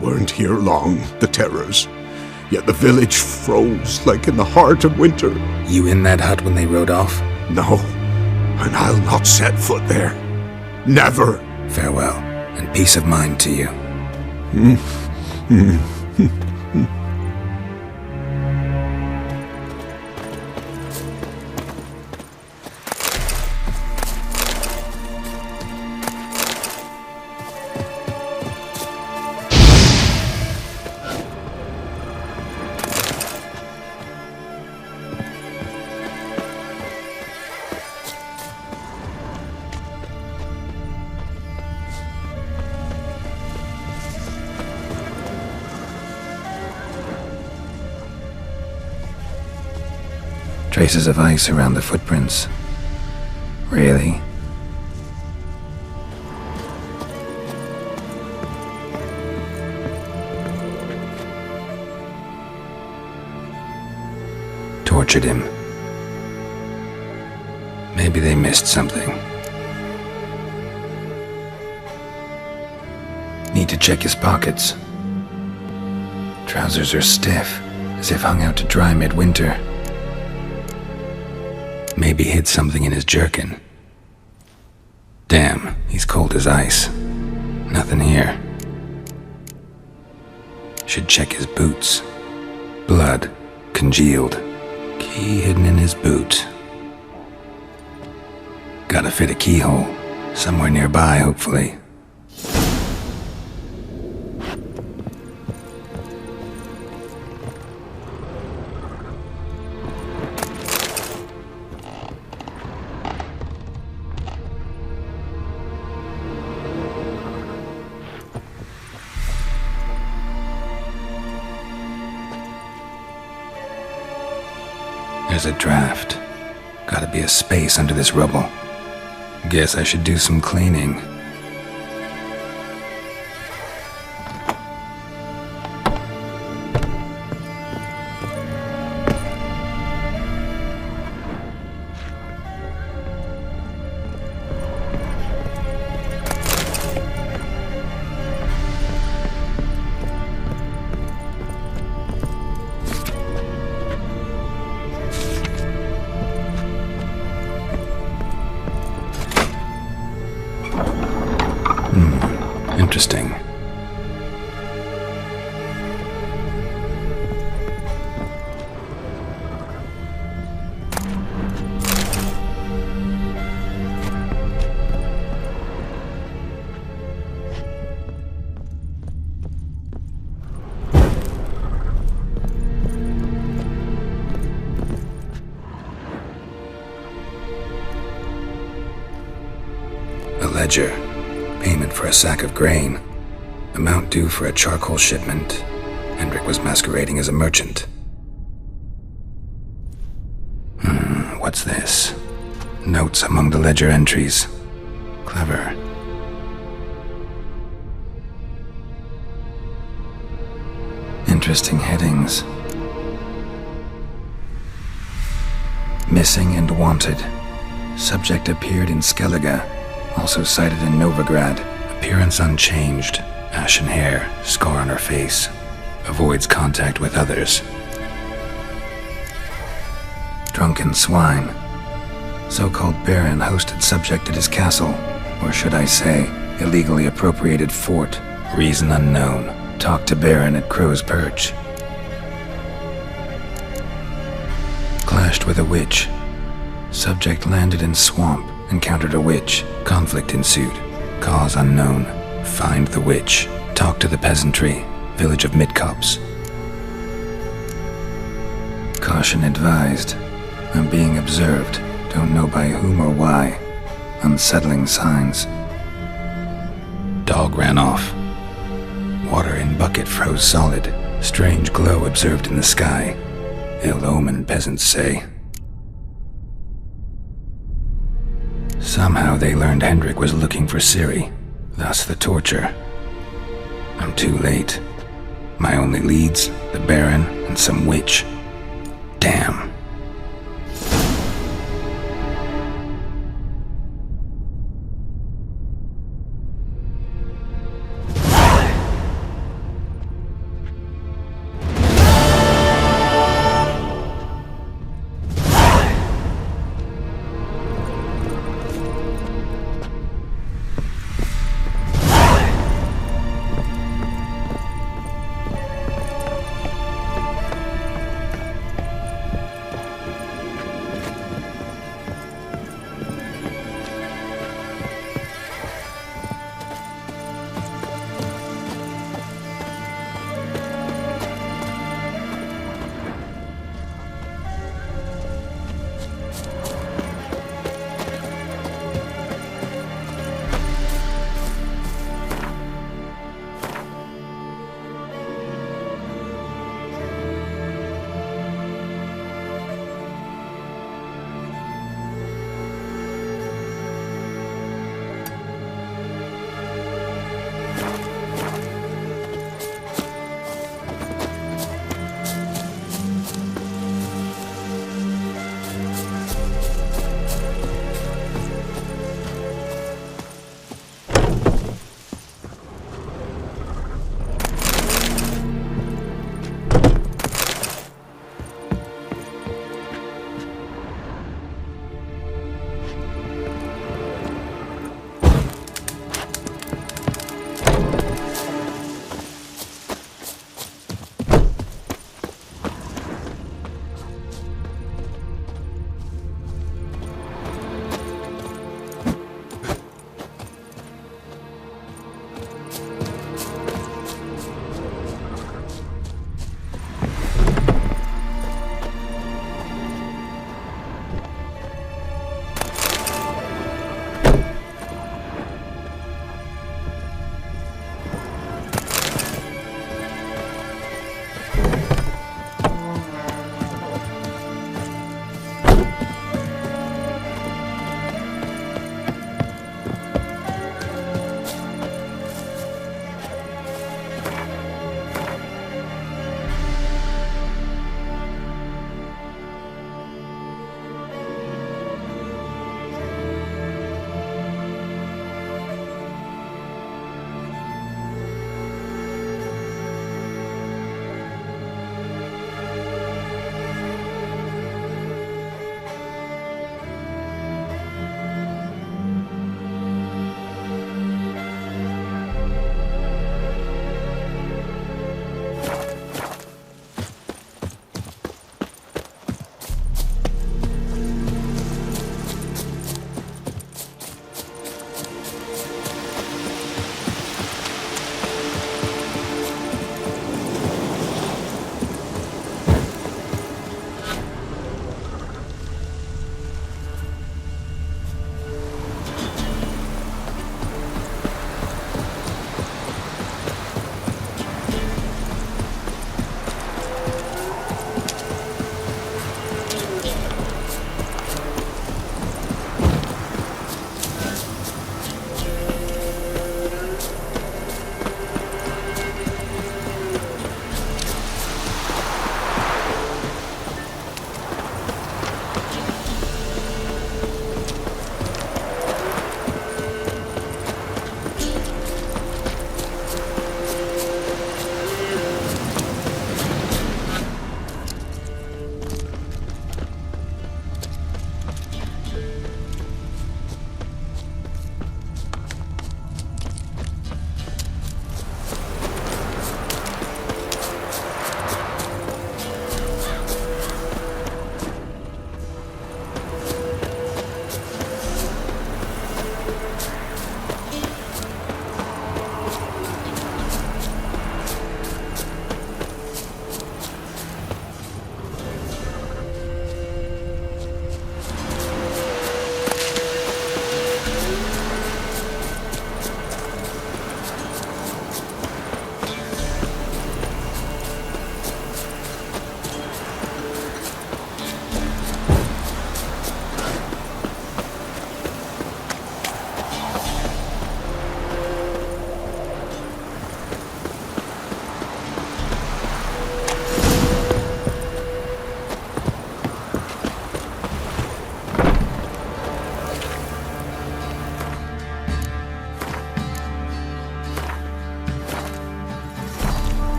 Weren't here long, the terrors. Yet the village froze like in the heart of winter. You in that hut when they rode off? No, and I'll not set foot there. Never. Farewell, and peace of mind to you. Traces of ice around the footprints. Really? Tortured him. Maybe they missed something. Need to check his pockets. Trousers are stiff, as if hung out to dry midwinter. Maybe hid something in his jerkin. Damn, he's cold as ice. Nothing here. Should check his boots. Blood, congealed. Key hidden in his boot. Gotta fit a keyhole. Somewhere nearby, hopefully. There's a draft. Gotta be a space under this rubble. Guess I should do some cleaning. Interesting. A ledger. Payment for a sack of grain. Amount due for a charcoal shipment. Hendrik was masquerading as a merchant. What's this? Notes among the ledger entries. Clever. Interesting headings. Missing and wanted. Subject appeared in Skellige. Also cited in Novigrad. Appearance unchanged. Ashen hair, scar on her face. Avoids contact with others. Drunken swine. So-called baron hosted subject at his castle. Or should I say, illegally appropriated fort. Reason unknown. Talked to baron at Crow's Perch. Clashed with a witch. Subject landed in swamp. Encountered a witch. Conflict ensued. Cause unknown. Find the witch. Talk to the peasantry. Village of Midcops. Caution advised. I'm being observed. Don't know by whom or why. Unsettling signs. Dog ran off. Water in bucket froze solid. Strange glow observed in the sky. Ill omen, peasants say. Somehow they learned Hendrik was looking for Ciri, thus the torture. I'm too late. My only leads, the Baron and some witch. Damn.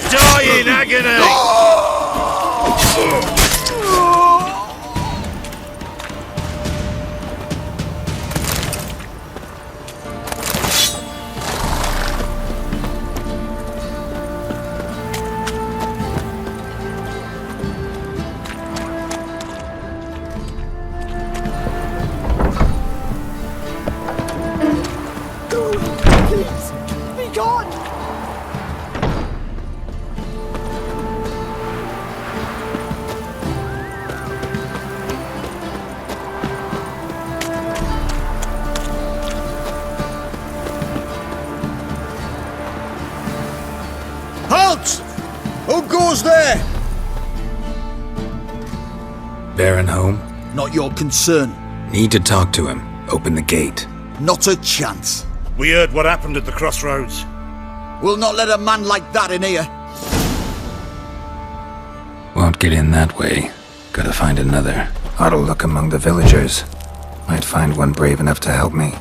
Die in agony! Please, be gone! Halt! Who goes there? Baron home? Not your concern. Need to talk to him. Open the gate. Not a chance. We heard what happened at the crossroads. We'll not let a man like that in here. Won't get in that way. Gotta find another. Ought to look among the villagers. Might find one brave enough to help me.